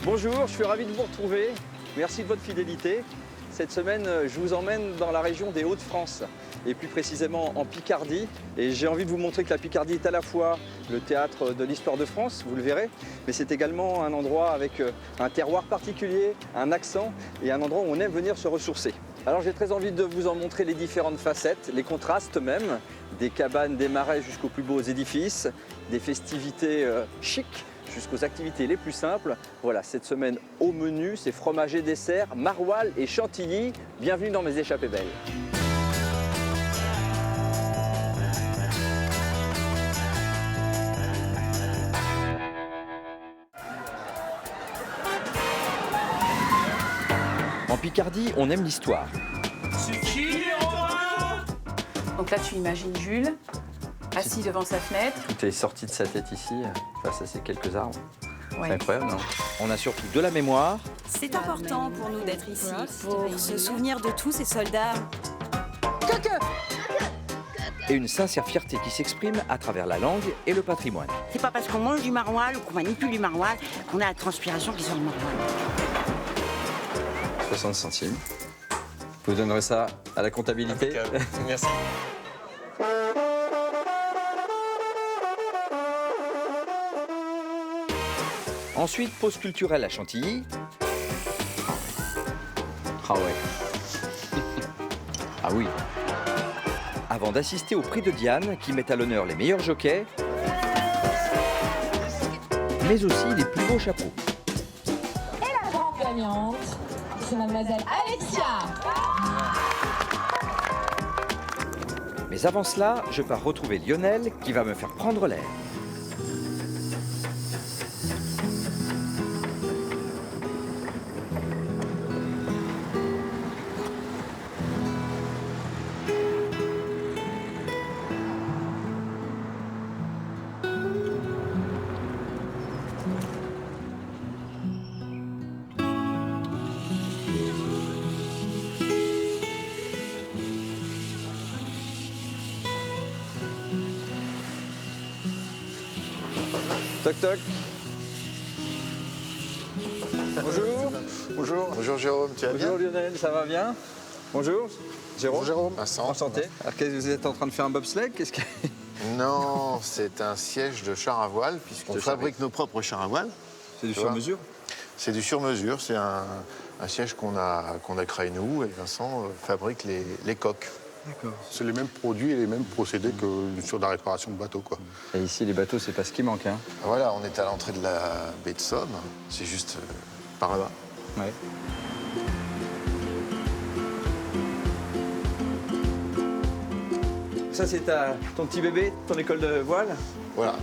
Bonjour, je suis ravi de vous retrouver. Merci de votre fidélité. Cette semaine, je vous emmène dans la région des Hauts-de-France et plus précisément en Picardie. Et j'ai envie de vous montrer que la Picardie est à la fois le théâtre de l'histoire de France, vous le verrez, mais c'est également un endroit avec un terroir particulier, un accent et un endroit où on aime venir se ressourcer. Alors j'ai très envie de vous en montrer les différentes facettes, les contrastes même, des cabanes, des marais jusqu'aux plus beaux édifices, des festivités chics jusqu'aux activités les plus simples. Voilà, cette semaine au menu, c'est fromage et dessert, maroilles et chantilly. Bienvenue dans mes échappées belles. En Picardie, on aime l'histoire. Donc là, tu imagines Jules, assis devant sa fenêtre. Tout est sorti de sa tête ici, face à ces quelques arbres. Ouais. C'est incroyable, non? On a surtout de la mémoire. C'est important pour nous d'être ici, pour se souvenir de tous ces soldats. Et une sincère fierté qui s'exprime à travers la langue et le patrimoine. C'est pas parce qu'on mange du maroilles ou qu'on manipule du maroilles qu'on a la transpiration qui sort du maroilles. 60 centimes. Vous donnerez ça à la comptabilité. Merci. Ensuite, pause culturelle à Chantilly. Ah ouais. Ah oui. Avant d'assister au prix de Diane qui met à l'honneur les meilleurs jockeys, mais aussi les plus beaux chapeaux. Et la grande gagnante, c'est mademoiselle Alexia. Mais avant cela, je pars retrouver Lionel qui va me faire prendre l'air. Toc toc. Bonjour. Bonjour. Bonjour Jérôme, tu vas bien? Bonjour Lionel, ça va bien? Bonjour. Jérôme. Bonjour Jérôme. Vincent. Enchanté. Alors qu'est-ce que vous êtes en train de faire un bobsleigh? Qu'est-ce que... Non, c'est un siège de char à voile, puisqu'on fabrique nos propres chars à voile. C'est du Tu vois? sur-mesure? C'est du sur-mesure, c'est un siège qu'on a créé nous, et Vincent fabrique les coques. D'accord. C'est les mêmes produits et les mêmes procédés que sur la réparation de bateaux, quoi. Et ici, les bateaux, c'est pas ce qui manque, hein? Voilà, on est à l'entrée de la baie de Somme, c'est juste par là-bas. Ouais. Ça, c'est ton petit bébé, ton école de voile? Voilà.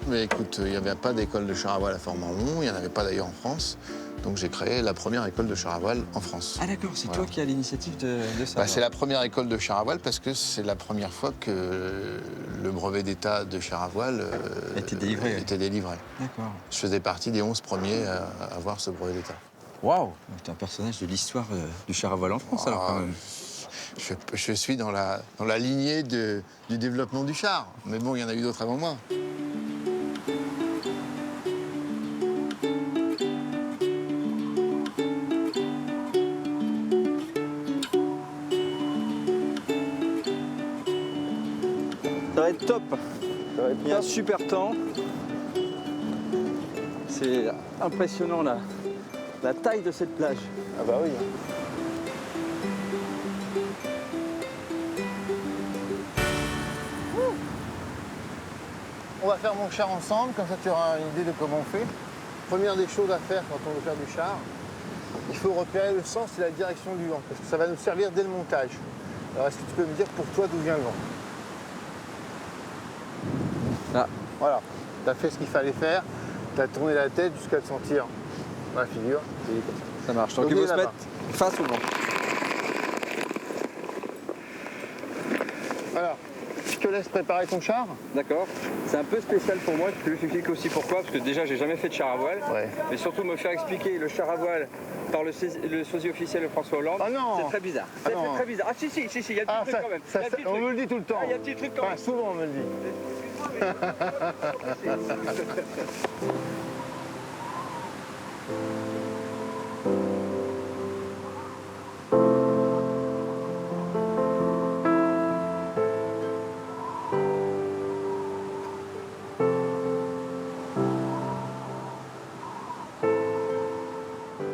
Mais écoute, il n'y avait pas d'école de char à voile à Fort-Mormont, il n'y en avait pas d'ailleurs en France. Donc j'ai créé la première école de char à voile en France. Ah d'accord, c'est Voilà. toi qui as l'initiative de ça? Bah, c'est la première école de char à voile parce que c'est la première fois que le brevet d'état de char à voile était délivré. D'accord. Je faisais partie des 11 premiers à avoir ce brevet d'état. Waouh! Tu es un personnage de l'histoire du char à voile en France, alors, quand même. Je suis dans la lignée du développement du char. Mais bon, il y en a eu d'autres avant moi. Ça va être top. Ça va être bien. Un super temps. C'est impressionnant la taille de cette plage. Ah bah oui. On va faire mon char ensemble, comme ça tu auras une idée de comment on fait. Première des choses à faire quand on veut faire du char, il faut repérer le sens et la direction du vent, parce que ça va nous servir dès le montage. Alors est-ce que tu peux me dire pour toi d'où vient le vent? Là. Voilà, tu as fait ce qu'il fallait faire, tu as tourné la tête jusqu'à te sentir dans la figure. C'est comme ça. Ça marche. Donc Donc, il faut il est se mettre là-bas. face au vent. Alors, je te laisse préparer ton char. D'accord. C'est un peu spécial pour moi. Je te explique aussi pourquoi. Parce que déjà, j'ai jamais fait de char à voile. Ouais. Mais surtout me faire expliquer le char à voile par le sosie officiel de François Hollande. Ah non. C'est très bizarre. Ah C'est non. très bizarre. Ah si, il y a un petit truc quand même. Il y a un petit on truc. me le dit tout le temps. Ah, il y a un petit truc quand même. Souvent on me le dit.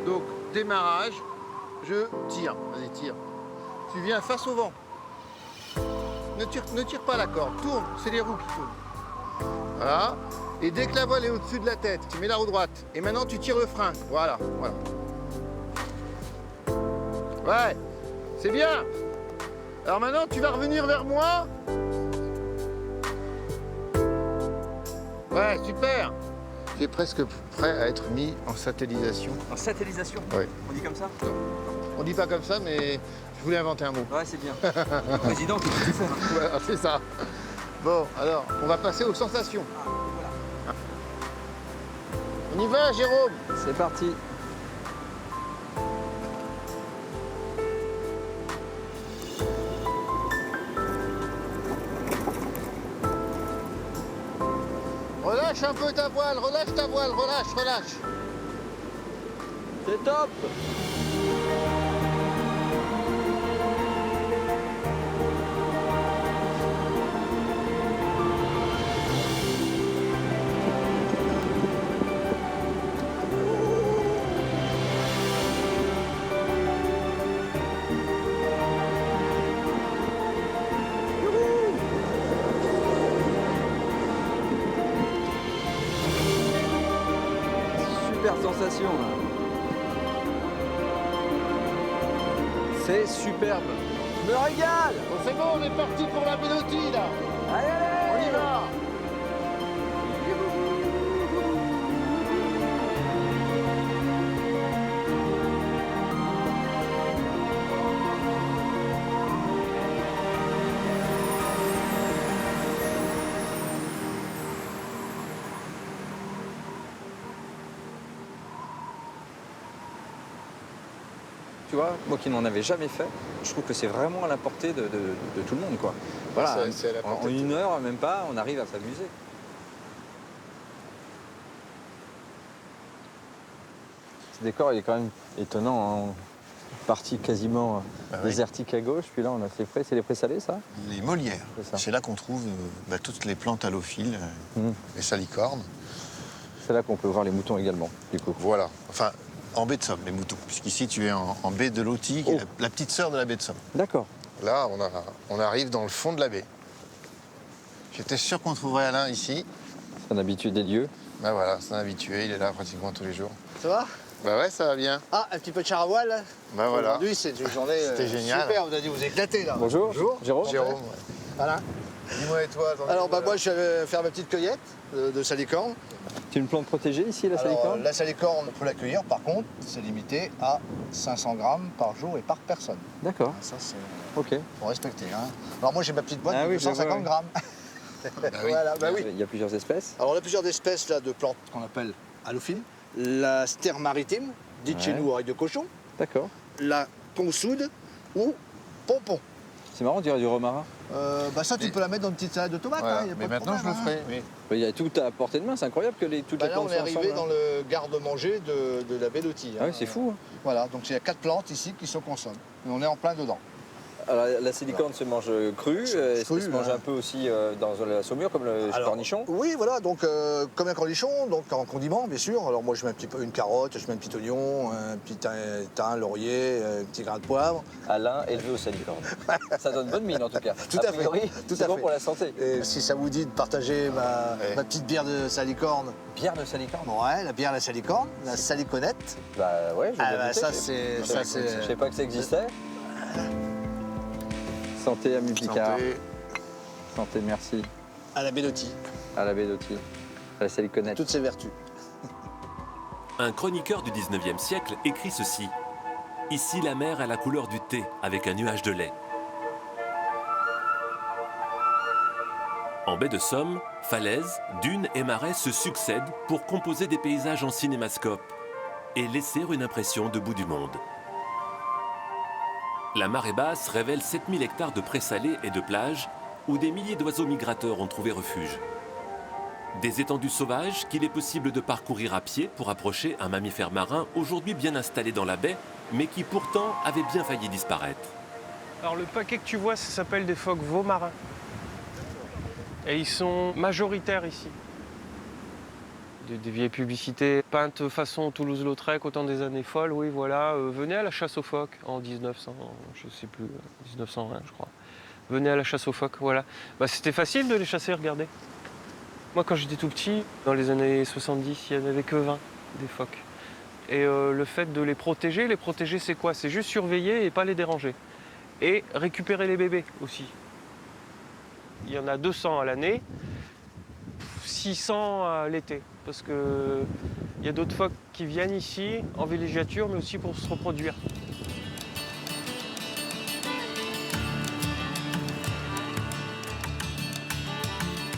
Donc, démarrage, je tire. Vas-y, tire. Tu viens face au vent. Ne tire pas la corde, tourne, c'est les roues qui tournent. Voilà. Et dès que la voile est au-dessus de la tête, tu mets la roue droite. Et maintenant, tu tires le frein. Voilà, voilà. Ouais, c'est bien. Alors maintenant, tu vas revenir vers moi. Ouais, super. Tu es presque prêt à être mis en satellisation. En satellisation. Oui. On dit comme ça? On dit pas comme ça, mais je voulais inventer un mot. Ouais, c'est bien. Le président qui peut tout faire. Voilà, c'est ça. Bon, alors, on va passer aux sensations. On y va, Jérôme? C'est parti. Relâche un peu ta voile, relâche ta voile, relâche, relâche. C'est top. Super sensation là. C'est superbe. Je me régale. Bon, c'est bon, on est parti pour la mélodie, là. Allez, allez. On y va. Tu vois, moi qui n'en avais jamais fait, je trouve que c'est vraiment à la portée de tout le monde, quoi. Voilà, C'est à la portée en de une tout le heure, même pas, on arrive à s'amuser. Ce décor, il est quand même étonnant, hein. Partie quasiment Bah oui. désertique à gauche, puis là on a ces prés, c'est les présalés, ça? Les molières. C'est ça. C'est là qu'on trouve toutes les plantes halophiles, Mhm. les salicornes. C'est là qu'on peut voir les moutons également, du coup. Voilà. Enfin, en baie de Somme, les moutons. Puisqu'ici, tu es en baie de Lauty, qui est la petite sœur de la baie de Somme. D'accord. Là, on arrive dans le fond de la baie. J'étais sûr qu'on trouverait Alain ici. C'est un habitué des lieux. Ben voilà, c'est un habitué, il est là pratiquement tous les jours. Ça va? Bah ouais, ça va bien. Ah, un petit peu de char à voile, là. Ben voilà. Aujourd'hui, c'est une journée C'était génial. super. Vous avez dû vous éclater, là. Bonjour. Jérôme. Jérôme, ouais. Voilà. Dis-moi et toi, attends, Alors, bah, moi, je vais faire ma petite cueillette de salicorne. C'est une plante protégée ici, la Alors, salicorne? la salicorne, on peut la cueillir. Par contre, c'est limité à 500 grammes par jour et par personne. D'accord, Ça, c'est ok. faut respecter. Hein. Alors, moi, j'ai ma petite boîte Ah de oui, je vois, 250 oui. grammes. Bah oui. Voilà, bah oui. Il y a plusieurs espèces. Alors, on a plusieurs espèces là, de plantes qu'on appelle halophiles. La stère maritime, dite chez Ouais. nous oreille de cochon. D'accord. La consoude ou pompon. C'est marrant, on dirait du romarin. Bah ça, tu Mais- peux la mettre dans une petite salade de tomates. Voilà. Hein, y a pas Mais de maintenant, problème, je le ferai. Mais Il y a tout à portée de main, c'est incroyable que toutes Bah les là, on plantes est soient arrivé ensemble. dans le garde-manger de la baie d'Auty. Ah oui, c'est fou. Hein. Voilà, donc il y a 4 plantes ici qui se consomment. Et on est en plein dedans. Alors, la silicorne se mange crue, elle Crue, se mange hein. un peu aussi dans la saumure, comme le Alors, cornichon. Oui, voilà, donc comme un cornichon, donc en condiment, bien sûr. Alors moi, je mets un petit peu une carotte, je mets un petit oignon, un petit thym, laurier, un petit grain de poivre. Alain élevé au salicorne. Ça donne bonne mine en tout cas. Tout à fait, priori, tout c'est à bon fait. pour la santé. Et si ça vous dit de partager Ouais. ma petite bière de salicorne, Bière de salicorne. ouais, la bière à la salicorne, la saliconette, Bah ouais, je ah, vais bah, goûter, ça je- c'est... je ça, je savais pas que ça existait. Santé à Picard. santé. Santé, merci. à la baie d'Auty, À la baie d'Auty. À la saliconette. toutes ses vertus. Un chroniqueur du 19e siècle écrit ceci. Ici, la mer a la couleur du thé avec un nuage de lait. En baie de Somme, falaises, dunes et marais se succèdent pour composer des paysages en cinémascope et laisser une impression de bout du monde. La marée basse révèle 7000 hectares de prés salés et de plages où des milliers d'oiseaux migrateurs ont trouvé refuge. Des étendues sauvages qu'il est possible de parcourir à pied pour approcher un mammifère marin aujourd'hui bien installé dans la baie, mais qui pourtant avait bien failli disparaître. Alors le paquet que tu vois, ça s'appelle des phoques veaux marins. Et ils sont majoritaires ici. Des vieilles publicités peintes façon Toulouse-Lautrec au temps des années folles, oui voilà, venez à la chasse aux phoques en 1900, je sais plus, 1920 je crois. Venez à la chasse aux phoques, voilà. Bah, c'était facile de les chasser, regardez. Moi quand j'étais tout petit, dans les années 70, il n'y en avait que 20 des phoques. Et le fait de les protéger c'est quoi? C'est juste surveiller et pas les déranger. Et récupérer les bébés aussi. Il y en a 200 à l'année, 600 à l'été. Parce qu'il y a d'autres phoques qui viennent ici en villégiature, mais aussi pour se reproduire.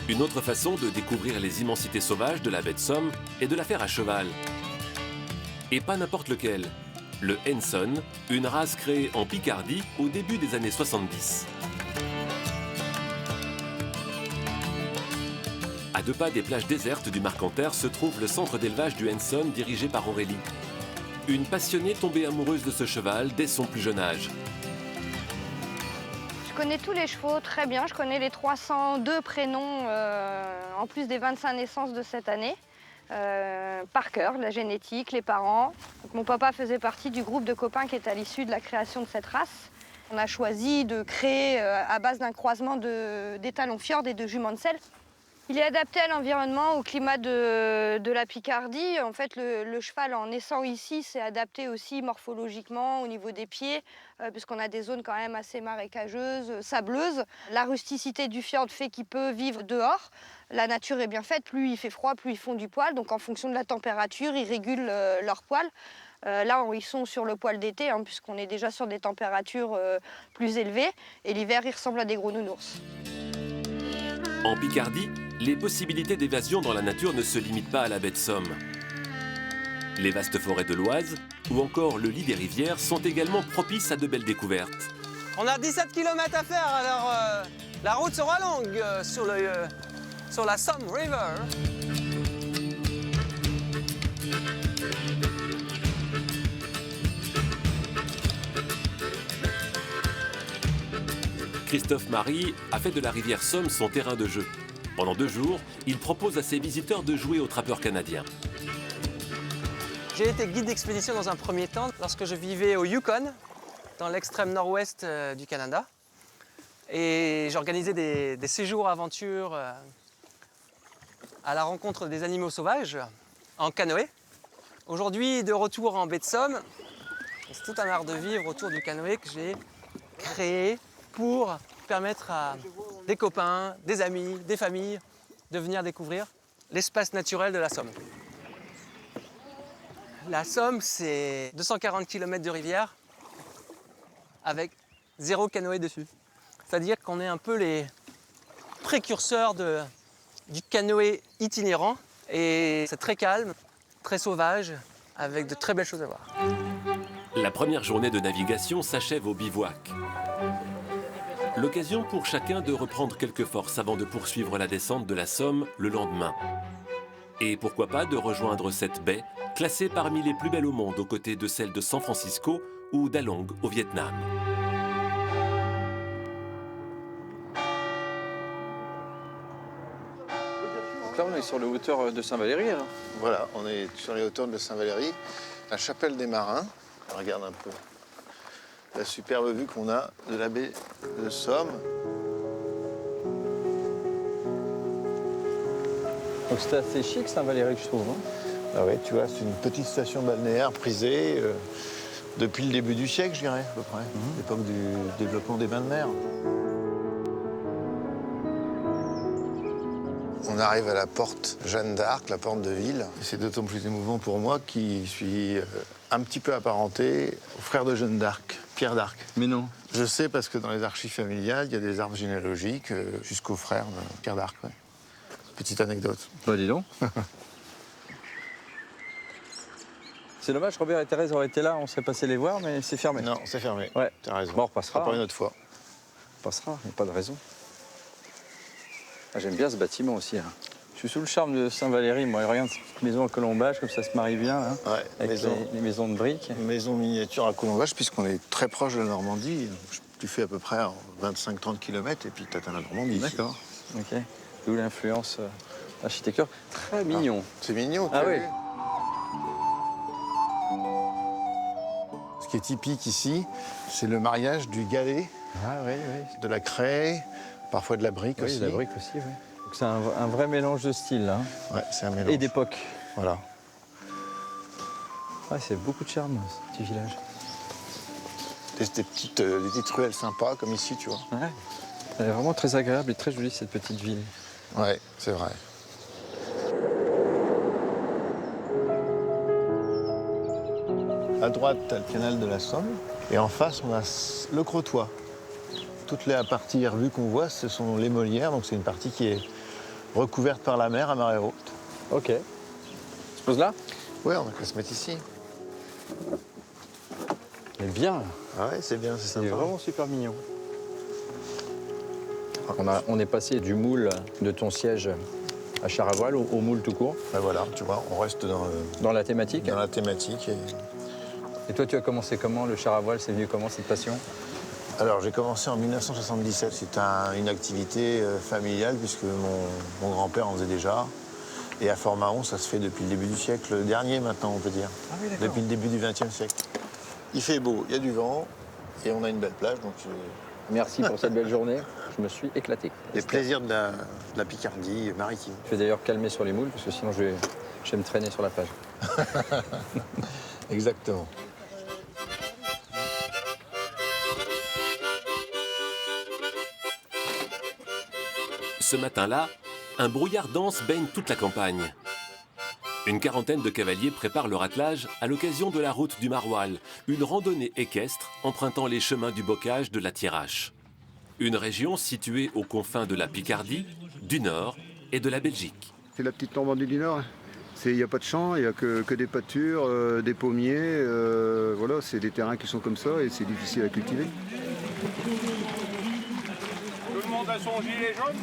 Une autre façon de découvrir les immensités sauvages de la baie de Somme est de la faire à cheval. Et pas n'importe lequel. Le Henson, une race créée en Picardie au début des années 70. À 2 pas des plages désertes du Marcanterre se trouve le centre d'élevage du Henson dirigé par Aurélie. Une passionnée tombée amoureuse de ce cheval dès son plus jeune âge. Je connais tous les chevaux très bien, je connais les 302 prénoms en plus des 25 naissances de cette année. Par cœur, la génétique, les parents. Donc, mon papa faisait partie du groupe de copains qui est à l'issue de la création de cette race. On a choisi de créer à base d'un croisement d'étalons fjord et de juments de sel. Il est adapté à l'environnement, au climat de la Picardie. En fait, le cheval, en naissant ici, s'est adapté aussi morphologiquement au niveau des pieds, puisqu'on a des zones quand même assez marécageuses, sableuses. La rusticité du fjord fait qu'il peut vivre dehors. La nature est bien faite, plus il fait froid, plus ils font du poil. Donc en fonction de la température, ils régulent leur poil. Là, ils sont sur le poil d'été, hein, puisqu'on est déjà sur des températures plus élevées. Et l'hiver, ils ressemblent à des gros nounours. En Picardie, les possibilités d'évasion dans la nature ne se limitent pas à la baie de Somme. Les vastes forêts de l'Oise ou encore le lit des rivières sont également propices à de belles découvertes. On a 17 km à faire, alors la route sera longue sur la Somme River. Christophe Marie a fait de la rivière Somme son terrain de jeu. Pendant 2 jours, il propose à ses visiteurs de jouer aux trappeurs canadiens. J'ai été guide d'expédition dans un premier temps lorsque je vivais au Yukon, dans l'extrême nord-ouest du Canada. Et j'organisais des séjours aventure à la rencontre des animaux sauvages en canoë. Aujourd'hui, de retour en baie de Somme, c'est tout un art de vivre autour du canoë que j'ai créé pour permettre à des copains, des amis, des familles de venir découvrir l'espace naturel de la Somme. La Somme, c'est 240 km de rivière avec 0 canoë dessus. C'est-à-dire qu'on est un peu les précurseurs du canoë itinérant. Et c'est très calme, très sauvage, avec de très belles choses à voir. La première journée de navigation s'achève au bivouac. L'occasion pour chacun de reprendre quelques forces avant de poursuivre la descente de la Somme le lendemain. Et pourquoi pas de rejoindre cette baie, classée parmi les plus belles au monde aux côtés de celles de San Francisco ou d'Along au Vietnam. Donc là, on est sur les hauteurs de Saint-Valery. Voilà, on est sur les hauteurs de Saint-Valery, la chapelle des Marins. On regarde un peu la superbe vue qu'on a de la baie de Somme. Donc c'était assez chic Saint-Valery, je trouve. Ah ouais, tu vois, c'est une petite station balnéaire prisée depuis le début du siècle, je dirais, à peu près. L'époque du développement des bains de mer. On arrive à la porte Jeanne d'Arc, la porte de ville. C'est d'autant plus émouvant pour moi qui suis un petit peu apparenté au frère de Jeanne d'Arc, Pierre d'Arc. Mais non. Je sais parce que dans les archives familiales, il y a des arbres généalogiques jusqu'au frère de Pierre d'Arc. Ouais. Petite anecdote. Bah dis donc. C'est dommage, Robert et Thérèse auraient été là, on serait passé les voir, mais c'est fermé. Non, c'est fermé. Ouais. T'as raison. Bon, on repassera. Pas une autre fois. On passera, il n'y a pas de raison. Ah, j'aime bien ce bâtiment aussi. Hein. Je suis sous le charme de Saint-Valery, moi. Regarde cette petite maison à colombage, comme ça se marie bien, hein, Ouais, avec les maisons de briques. Maison miniature à colombage, puisqu'on est très proche de la Normandie. Tu fais à peu près 25-30 km et puis tu atteins la Normandie. D'accord, ok. D'où l'influence architecture. Très mignon. C'est mignon, Ah tu oui. vois. Ce qui est typique ici, c'est le mariage du galet, de la craie, parfois de la brique aussi. Oui, de la brique aussi, oui. Donc c'est un vrai mélange de styles, là. Ouais, c'est un mélange. Et d'époque. Voilà. Ouais, c'est beaucoup de charme, ce petit village. Des petites ruelles sympas, comme ici, tu vois. Ouais. Elle est vraiment très agréable et très jolie, cette petite ville. Ouais, c'est vrai. À droite, tu as le canal de la Somme. Et en face, on a le Crotoy. Toute la partie revue qu'on voit, ce sont les Molières. Donc c'est une partie qui est recouverte par la mer à marée haute. Ok. On se pose là? Ouais, on a qu'à se mettre ici. C'est bien. Ah ouais, c'est bien, c'est sympa. C'est vraiment super mignon. On est passé du moule de ton siège à char à voile au moule tout court. Ben voilà, tu vois, on reste dans la thématique. Dans la thématique. Et toi, tu as commencé comment le char à voile? C'est venu comment cette passion? Alors, j'ai commencé en 1977. C'était une activité familiale puisque mon grand-père en faisait déjà. Et à Fort-Mahon, ça se fait depuis le début du siècle dernier maintenant, on peut dire. Ah oui, d'accord. Depuis le début du XXe siècle. Il fait beau, il y a du vent et on a une belle plage. Donc merci pour cette belle journée. Je me suis éclaté. Les plaisirs de la Picardie maritime. Je vais d'ailleurs calmer sur les moules parce que sinon je vais me traîner sur la plage. Exactement. Ce matin-là, un brouillard dense baigne toute la campagne. Une quarantaine de cavaliers préparent leur attelage à l'occasion de la route du Maroilles, une randonnée équestre empruntant les chemins du bocage de la Thiérache. Une région située aux confins de la Picardie, du Nord et de la Belgique. C'est la petite Normandie du Nord. Il n'y a pas de champs, il n'y a que des pâtures, des pommiers. Voilà, c'est des terrains qui sont comme ça et c'est difficile à cultiver. Tout le monde a son gilet jaune?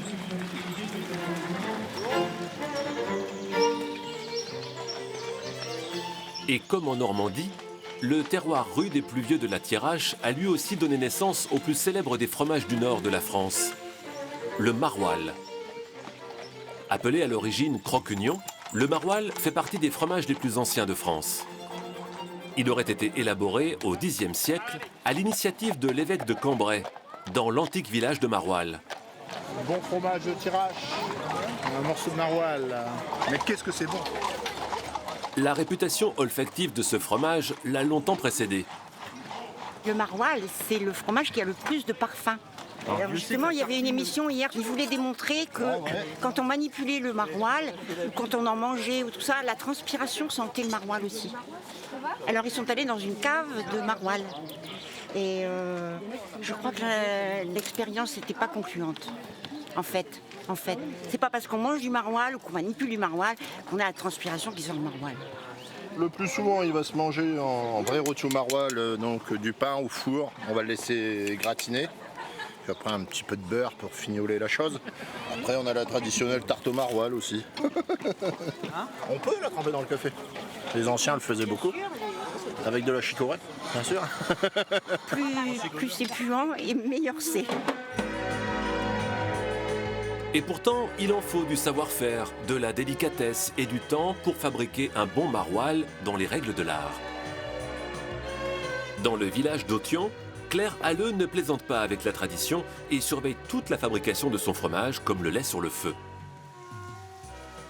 Et comme en Normandie, le terroir rude et pluvieux de la Thiérache a lui aussi donné naissance au plus célèbre des fromages du nord de la France, le maroilles. Appelé à l'origine croque-union, le maroilles fait partie des fromages les plus anciens de France. Il aurait été élaboré au Xe siècle à l'initiative de l'évêque de Cambrai, dans l'antique village de Maroilles. Bon fromage de Thiérache, un morceau de maroilles. Mais qu'est-ce que c'est bon! La réputation olfactive de ce fromage l'a longtemps précédé. Le maroilles, c'est le fromage qui a le plus de parfum. Alors justement, il y avait une émission hier qui voulait démontrer que quand on manipulait le maroilles, ou quand on en mangeait ou tout ça, la transpiration sentait le maroilles aussi. Alors ils sont allés dans une cave de maroilles. Et je crois que l'expérience n'était pas concluante, en fait. C'est pas parce qu'on mange du maroilles ou qu'on manipule du maroilles qu'on a la transpiration qui sort du maroilles. Le plus souvent, il va se manger en vrai rôti au maroilles, donc du pain au four. On va le laisser gratiner. Puis après, un petit peu de beurre pour fignoler la chose. Après, on a la traditionnelle tarte au maroilles aussi. On peut la tremper dans le café. Les anciens le faisaient beaucoup. Avec de la chicorée, bien sûr. Plus c'est puant et meilleur c'est. Et pourtant, il en faut du savoir-faire, de la délicatesse et du temps pour fabriquer un bon maroilles dans les règles de l'art. Dans le village d'Authion, Claire Halleux ne plaisante pas avec la tradition et surveille toute la fabrication de son fromage comme le lait sur le feu.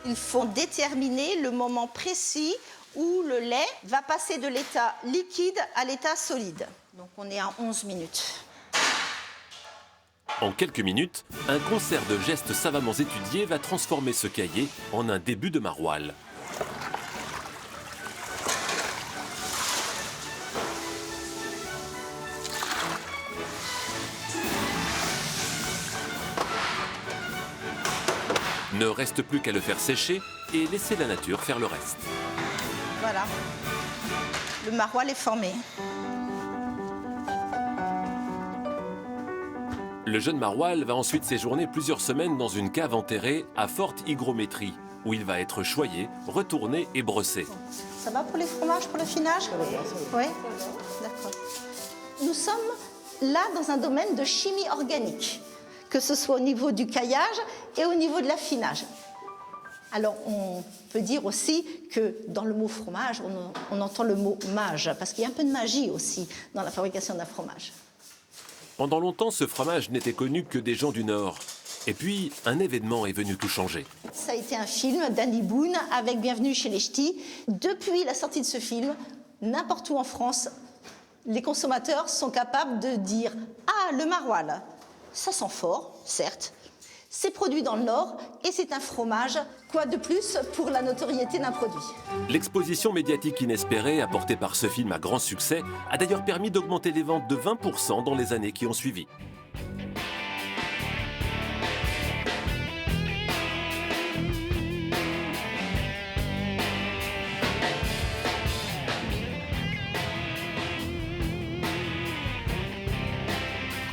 Il faut déterminer le moment précis où le lait va passer de l'état liquide à l'état solide. Donc on est à 11 minutes. En quelques minutes, un concert de gestes savamment étudiés va transformer ce cahier en un début de maroilles. Ne reste plus qu'à le faire sécher et laisser la nature faire le reste. Voilà, le maroilles est formé. Le jeune maroilles va ensuite séjourner plusieurs semaines dans une cave enterrée à forte hygrométrie, où il va être choyé, retourné et brossé. Ça va pour les fromages, pour le finage? Oui, d'accord. Nous sommes là dans un domaine de chimie organique, que ce soit au niveau du caillage et au niveau de l'affinage. Alors, on peut dire aussi que dans le mot fromage, on entend le mot mage, parce qu'il y a un peu de magie aussi dans la fabrication d'un fromage. Pendant longtemps, ce fromage n'était connu que des gens du Nord. Et puis, un événement est venu tout changer. Ça a été un film d'Andy Boone avec Bienvenue chez les Ch'tis. Depuis la sortie de ce film, n'importe où en France, les consommateurs sont capables de dire « Ah, le maroilles, ça sent fort, certes. C'est produit dans le Nord et c'est un fromage. Quoi de plus pour la notoriété d'un produit ?» L'exposition médiatique inespérée apportée par ce film à grand succès a d'ailleurs permis d'augmenter les ventes de 20% dans les années qui ont suivi.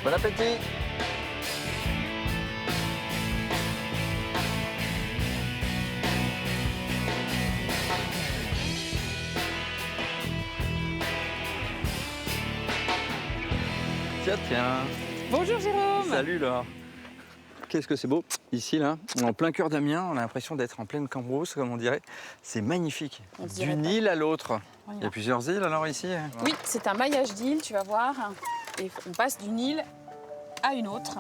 Bon appétit! Tiens. Bonjour Jérôme. Salut là. Qu'est-ce que c'est beau. Ici, là, en plein cœur d'Amiens, on a l'impression d'être en pleine Cambrousse, comme on dirait. C'est magnifique. D'une île à l'autre. Il y a plusieurs îles alors ici? Oui, c'est un maillage d'îles, tu vas voir. Et on passe d'une île à une autre.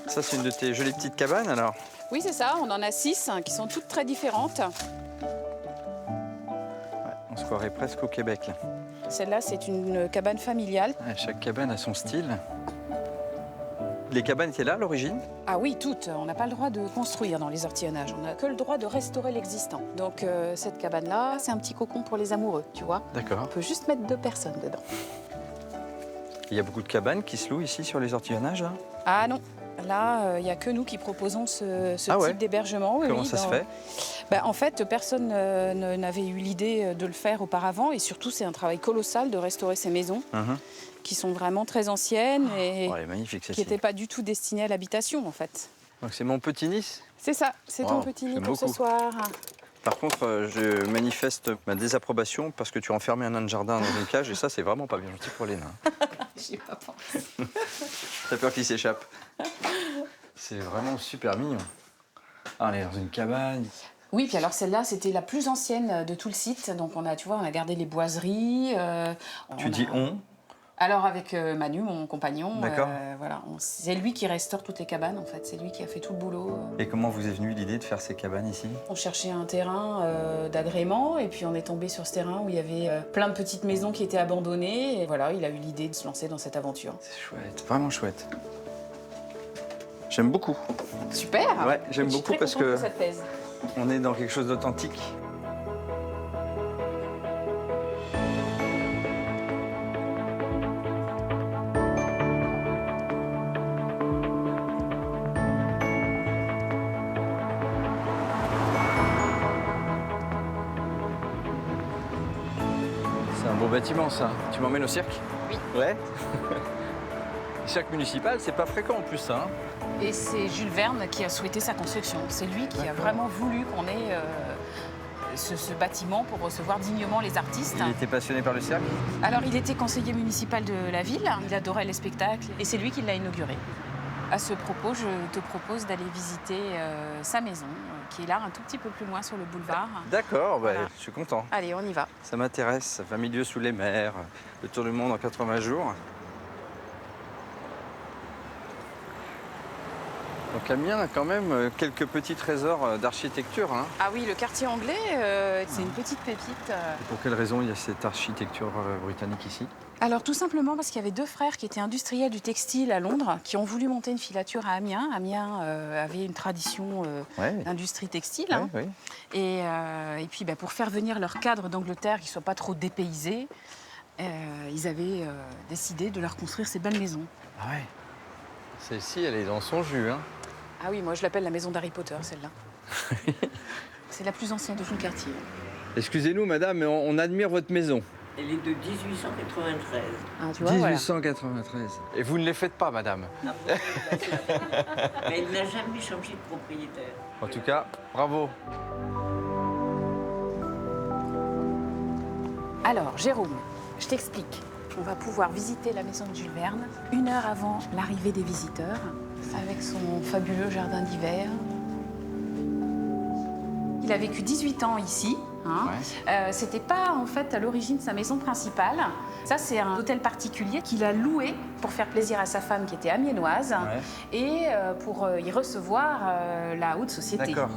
Ça, c'est une de tes jolies petites cabanes alors? Oui, c'est ça. On en a 6 qui sont toutes très différentes. Ouais, on se croirait presque au Québec là. Celle-là, c'est une cabane familiale. Ouais, chaque cabane a son style. Les cabanes étaient là à l'origine? Ah oui, toutes. On n'a pas le droit de construire dans les ortillonnages. On n'a que le droit de restaurer l'existant. Donc cette cabane-là, c'est un petit cocon pour les amoureux, tu vois. D'accord. On peut juste mettre 2 personnes dedans. Il y a beaucoup de cabanes qui se louent ici sur les ortillonnages là? Ah non. Là, il n'y a que nous qui proposons ce type d'hébergement. Oui, comment ça se fait? En fait, personne n'avait eu l'idée de le faire auparavant. Et surtout, c'est un travail colossal de restaurer ces maisons qui sont vraiment très anciennes et qui n'étaient pas du tout destinées à l'habitation, en fait. Donc c'est mon petit Nice? C'est ça, c'est ton petit nid pour ce soir. Par contre, je manifeste ma désapprobation parce que tu as enfermé un nain de jardin dans une cage et ça, c'est vraiment pas bien gentil pour les nains. J'y ai pas pensé. T'as peur qu'il s'échappe? C'est vraiment super mignon. Ah, on est dans une cabane. Oui, puis alors celle-là, c'était la plus ancienne de tout le site. Donc on a, tu vois, on a gardé les boiseries. Dis on? Alors avec Manu, mon compagnon, d'accord. Voilà, c'est lui qui restaure toutes les cabanes en fait, c'est lui qui a fait tout le boulot. Et comment vous est venue l'idée de faire ces cabanes ici? On cherchait un terrain d'agrément et puis on est tombé sur ce terrain où il y avait plein de petites maisons qui étaient abandonnées. Et voilà, il a eu l'idée de se lancer dans cette aventure. C'est chouette, vraiment chouette. J'aime beaucoup. Super. Ouais, j'aime beaucoup parce que ça te plaise. On est dans quelque chose d'authentique. C'est un beau bâtiment ça. Tu m'emmènes au cirque? Oui. Ouais. Cirque municipal, c'est pas fréquent en plus ça. Et c'est Jules Verne qui a souhaité sa construction. C'est lui qui a vraiment voulu qu'on ait ce bâtiment pour recevoir dignement les artistes. Il était passionné par le cirque? Alors, il était conseiller municipal de la ville, il adorait les spectacles et c'est lui qui l'a inauguré. À ce propos, je te propose d'aller visiter sa maison, qui est là un tout petit peu plus loin sur le boulevard. D'accord, Voilà. je suis content. Allez, on y va. Ça m'intéresse, 20 milieux sous les mers, le tour du monde en 80 jours. Donc Amiens a quand même quelques petits trésors d'architecture. Hein. Ah oui, le quartier anglais, c'est une petite pépite. Et pour quelle raison il y a cette architecture britannique ici? Alors tout simplement parce qu'il y avait 2 frères qui étaient industriels du textile à Londres, qui ont voulu monter une filature à Amiens. Amiens avait une tradition d'industrie textile. Ouais, hein. oui. Et puis pour faire venir leur cadre d'Angleterre, qui ne soient pas trop dépaysés, ils avaient décidé de leur construire ces belles maisons. Ah ouais. Celle-ci, elle est dans son jus. Hein. Ah oui, moi je l'appelle la maison d'Harry Potter, celle-là. C'est la plus ancienne de tout le quartier. Excusez-nous, madame, mais on admire votre maison. Elle est de 1893. Ah, tu vois, 1893. Voilà. Et vous ne les faites pas, madame? Non, mais elle n'a jamais changé de propriétaire. En tout cas, bravo. Alors, Jérôme, je t'explique. On va pouvoir visiter la maison de Jules Verne 1 heure avant l'arrivée des visiteurs, avec son fabuleux jardin d'hiver. Il a vécu 18 ans ici. C'était pas en fait à l'origine sa maison principale. Ça, c'est un hôtel particulier qu'il a loué pour faire plaisir à sa femme qui était amiénoise et pour y recevoir la haute société. D'accord.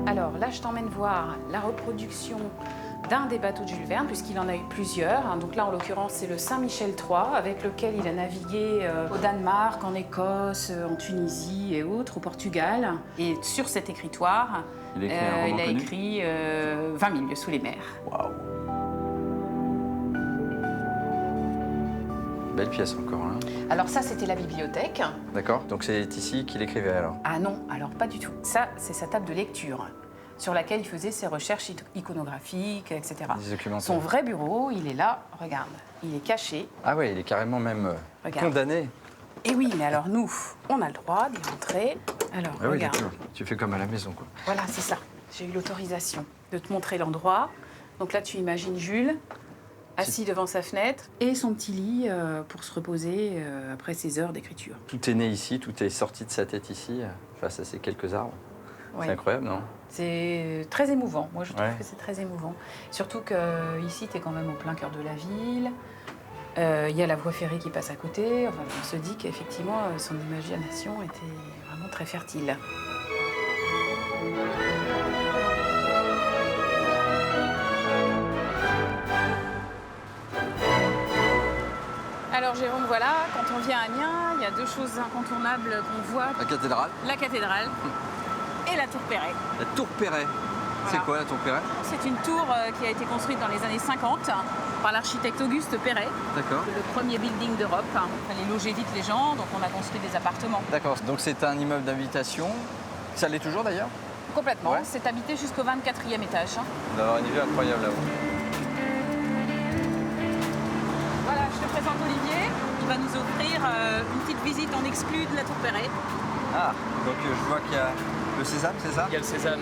Alors là, je t'emmène voir la reproduction d'un des bateaux de Jules Verne, puisqu'il en a eu plusieurs. Donc là, en l'occurrence, c'est le Saint-Michel III, avec lequel il a navigué au Danemark, en Écosse, en Tunisie et autres, au Portugal. Et sur cet écritoire, il a écrit 20 000 lieues sous les mers. Waouh. Belle pièce encore, hein. Alors ça, c'était la bibliothèque. D'accord, donc c'est ici qu'il écrivait alors? Ah non, alors pas du tout. Ça, c'est sa table de lecture, sur laquelle il faisait ses recherches iconographiques, etc. Son vrai bureau, il est là, regarde, il est caché. Ah ouais, il est carrément même condamné. Et oui, mais alors nous, on a le droit d'y rentrer. Alors, regarde. Oui, tu fais comme à la maison, quoi. Voilà, c'est ça. J'ai eu l'autorisation de te montrer l'endroit. Donc là, tu imagines Jules, assis devant sa fenêtre, et son petit lit pour se reposer après ses heures d'écriture. Tout est né ici, tout est sorti de sa tête ici, face à ces quelques arbres. Ouais. C'est incroyable, non? C'est très émouvant. Moi, je trouve que c'est très émouvant. Surtout qu'ici, tu es quand même au plein cœur de la ville. Il y a la voie ferrée qui passe à côté. Enfin, on se dit qu'effectivement, son imagination était vraiment très fertile. Alors Jérôme, voilà, quand on vient à Amiens, il y a 2 choses incontournables qu'on voit. La cathédrale. La cathédrale et la tour Perret. La tour Perret. Voilà. C'est quoi la tour Perret? C'est une tour qui a été construite dans les années 50 par l'architecte Auguste Perret. D'accord. Le premier building d'Europe. Il fallait loger vite les gens, donc on a construit des appartements. D'accord, donc c'est un immeuble d'habitation. Ça l'est toujours d'ailleurs? Complètement, c'est habité jusqu'au 24e étage. On va avoir une vue incroyable là-haut. Voilà, je te présente Olivier. Il va nous offrir une petite visite en exclu de la tour Perret. Ah, donc je vois qu'il y a le sésame, c'est ça? Il y a le sésame.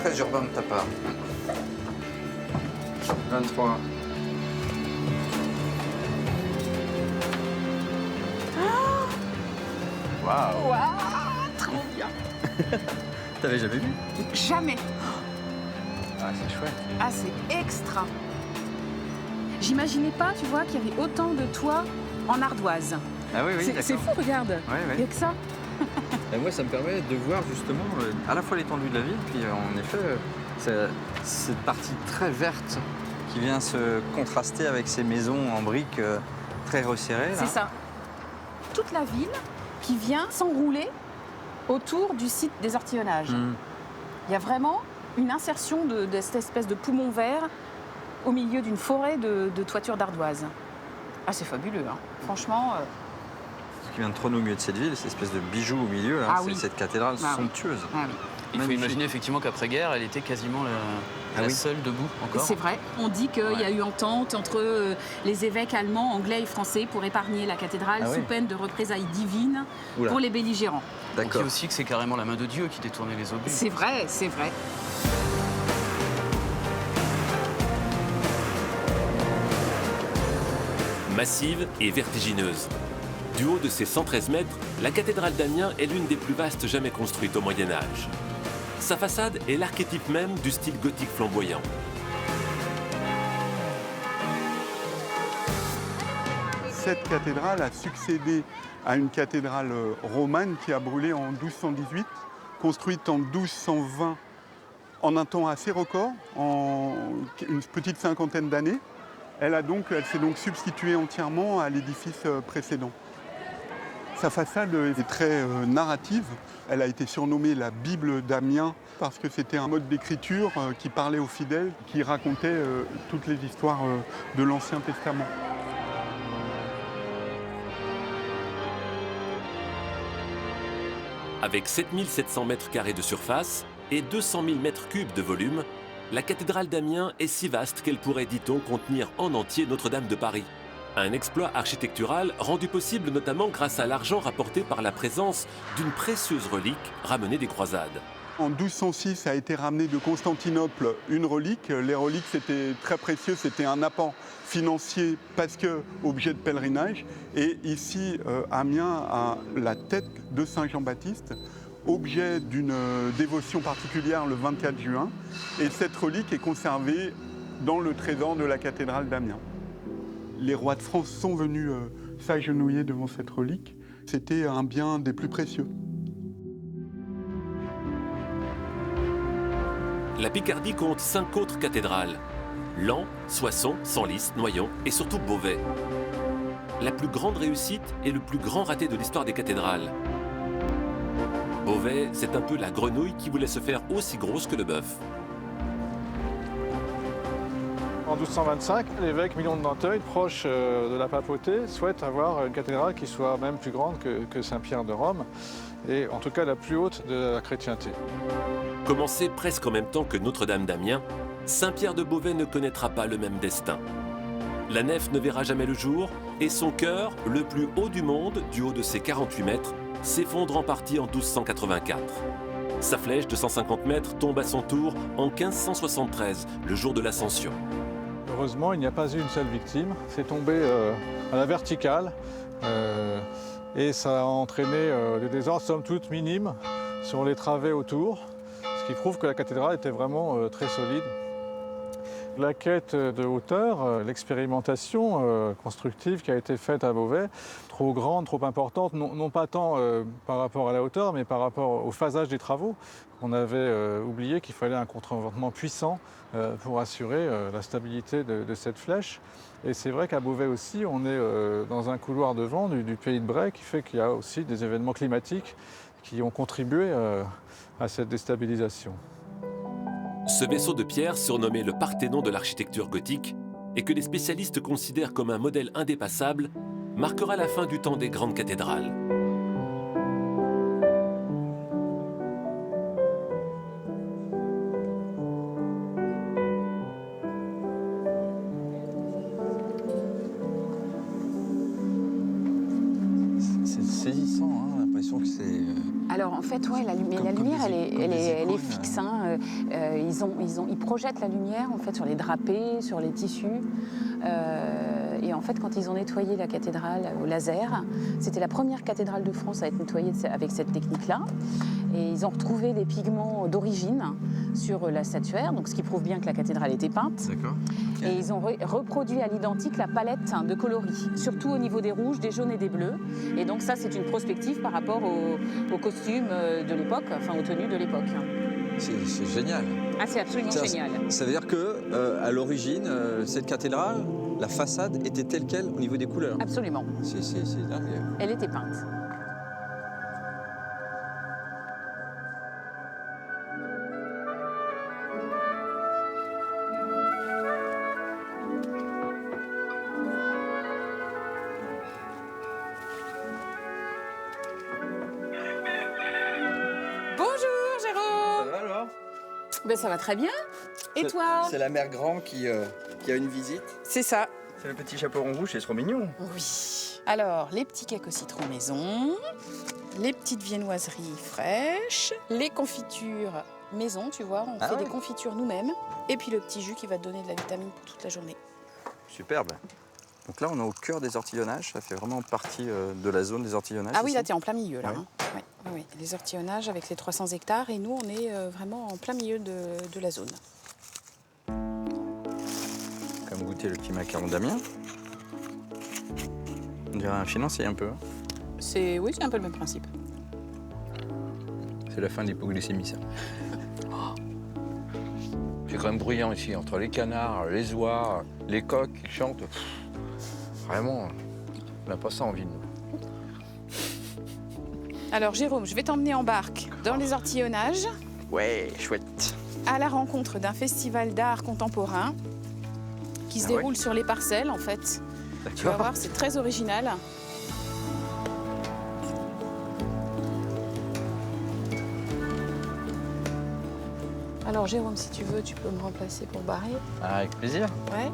Très urbain de ta part. 23. Waouh! Waouh! Trop bien! T'avais jamais vu? Jamais! Ah, c'est chouette. Ah, c'est extra! J'imaginais pas, tu vois, qu'il y avait autant de toits en ardoise. Ah oui, oui, c'est fou, regarde! Il y a que ça! Et moi, ça me permet de voir justement à la fois l'étendue de la ville, puis en effet, cette partie très verte qui vient se contraster avec ces maisons en briques très resserrées. C'est ça. Toute la ville qui vient s'enrouler autour du site des Ortillonnages. Il y a vraiment une insertion de cette espèce de poumon vert au milieu d'une forêt de toitures d'ardoise. Ah, c'est fabuleux, hein. Franchement... Ce qui vient de trôner au milieu de cette ville, cette espèce de bijou au milieu, là, c'est cette cathédrale somptueuse. Ah, oui. Il faut imaginer effectivement qu'après-guerre, elle était quasiment la seule debout encore. C'est vrai. On dit qu'il y a eu entente entre les évêques allemands, anglais et français pour épargner la cathédrale sous peine de représailles divines pour les belligérants. On dit aussi que c'est carrément la main de Dieu qui détournait les obus. C'est vrai, c'est vrai. Massive et vertigineuse. Du haut de ses 113 mètres, la cathédrale d'Amiens est l'une des plus vastes jamais construites au Moyen-Âge. Sa façade est l'archétype même du style gothique flamboyant. Cette cathédrale a succédé à une cathédrale romane qui a brûlé en 1218, construite en 1220 en un temps assez record, en une petite cinquantaine d'années. Elle s'est donc substituée entièrement à l'édifice précédent. Sa façade est très narrative. Elle a été surnommée la Bible d'Amiens parce que c'était un mode d'écriture qui parlait aux fidèles, qui racontait toutes les histoires de l'Ancien Testament. Avec 7700 mètres carrés de surface, et 200 000 mètres cubes de volume, la cathédrale d'Amiens est si vaste qu'elle pourrait, dit-on, contenir en entier Notre-Dame de Paris. Un exploit architectural rendu possible notamment grâce à l'argent rapporté par la présence d'une précieuse relique ramenée des croisades. En 1206 a été ramené de Constantinople une relique. Les reliques, c'était très précieux, c'était un apport financier parce que objet de pèlerinage. Et ici, Amiens a la tête de Saint Jean-Baptiste, objet d'une dévotion particulière le 24 juin. Et cette relique est conservée dans le trésor de la cathédrale d'Amiens. Les rois de France sont venus s'agenouiller devant cette relique. C'était un bien des plus précieux. La Picardie compte 5 autres cathédrales. Laon, Soissons, Senlis, Noyon et surtout Beauvais. La plus grande réussite et le plus grand raté de l'histoire des cathédrales. Beauvais, c'est un peu la grenouille qui voulait se faire aussi grosse que le bœuf. En 1225, l'évêque Milon de Nanteuil, proche de la papauté, souhaite avoir une cathédrale qui soit même plus grande que Saint-Pierre de Rome, et en tout cas la plus haute de la chrétienté. Commencé presque en même temps que Notre-Dame d'Amiens, Saint-Pierre de Beauvais ne connaîtra pas le même destin. La nef ne verra jamais le jour et son chœur, le plus haut du monde, du haut de ses 48 mètres, s'effondre en partie en 1284. Sa flèche de 150 mètres tombe à son tour en 1573, le jour de l'Ascension. Heureusement, il n'y a pas eu une seule victime. C'est tombé à la verticale et ça a entraîné des désordres somme toute minimes sur les travées autour, ce qui prouve que la cathédrale était vraiment très solide. La quête de hauteur, l'expérimentation constructive qui a été faite à Beauvais, trop grande, trop importante, non pas tant par rapport à la hauteur, mais par rapport au phasage des travaux. On avait oublié qu'il fallait un contreventement puissant pour assurer la stabilité de cette flèche. Et c'est vrai qu'à Beauvais aussi, on est dans un couloir de vent du pays de Bray qui fait qu'il y a aussi des événements climatiques qui ont contribué à cette déstabilisation. Ce vaisseau de pierre, surnommé le Parthénon de l'architecture gothique, et que les spécialistes considèrent comme un modèle indépassable, marquera la fin du temps des grandes cathédrales. C'est saisissant, hein, l'impression que c'est... Alors en fait, ouais, la lumière, elle est fixe. Hein. Ils projettent la lumière en fait sur les drapés, sur les tissus. Et en fait, quand ils ont nettoyé la cathédrale au laser, c'était la première cathédrale de France à être nettoyée avec cette technique-là. Et ils ont retrouvé des pigments d'origine sur la statuaire, donc ce qui prouve bien que la cathédrale était peinte. D'accord. Et ils ont reproduit à l'identique la palette de coloris, surtout au niveau des rouges, des jaunes et des bleus. Et donc ça, c'est une prospective par rapport aux costumes de l'époque, enfin aux tenues de l'époque. C'est génial. Ah, c'est absolument génial. Ça veut dire que à l'origine, cette cathédrale, la façade était telle quelle au niveau des couleurs. Absolument. C'est dingue. Elle était peinte. Ben, ça va très bien. Et toi? C'est la mère Grand qui a une visite. C'est ça. C'est le petit chaperon rouge, c'est trop mignon. Oui. Alors, les petits cakes au citron maison, les petites viennoiseries fraîches, les confitures maison, tu vois, on fait des confitures nous-mêmes. Et puis le petit jus qui va te donner de la vitamine pour toute la journée. Superbe. Donc là, on est au cœur des ortillonnages. Ça fait vraiment partie de la zone des ortillonnages. Ah oui, ici. là, tu es en plein milieu. Là, oui. Hein. Oui. Les ortillonnages avec les 300 hectares. Et nous, on est vraiment en plein milieu de la zone. Comme goûter le petit macaron d'Amiens. On dirait un financier un peu. Oui, c'est un peu le même principe. C'est la fin de l'hypoglycémie, ça. C'est quand même bruyant ici, entre les canards, les oies, les coqs qui chantent. Vraiment, on n'a pas ça en ville. Alors Jérôme, je vais t'emmener en barque dans les ortillonnages. Ouais, chouette. À la rencontre d'un festival d'art contemporain qui se déroule sur les parcelles, en fait. Tu vas voir, c'est très original. Alors Jérôme, si tu veux, tu peux me remplacer pour barrer. Ah, avec plaisir. Ouais.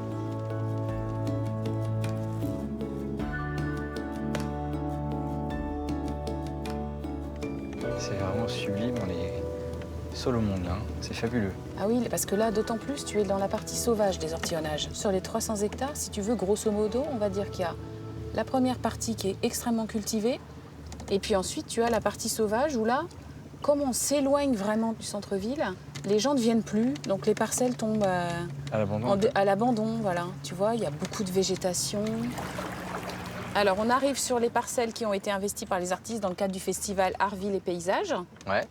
C'est vraiment sublime, on est seul au monde, hein. C'est fabuleux. Ah oui, parce que là, d'autant plus, tu es dans la partie sauvage des ortillonnages. Sur les 300 hectares, si tu veux, grosso modo, on va dire qu'il y a la première partie qui est extrêmement cultivée, et puis ensuite, tu as la partie sauvage où là, comme on s'éloigne vraiment du centre-ville, les gens ne viennent plus, donc les parcelles tombent à l'abandon, voilà. Tu vois, il y a beaucoup de végétation. Alors, on arrive sur les parcelles qui ont été investies par les artistes dans le cadre du festival Art, Ville et Paysages. Ouais.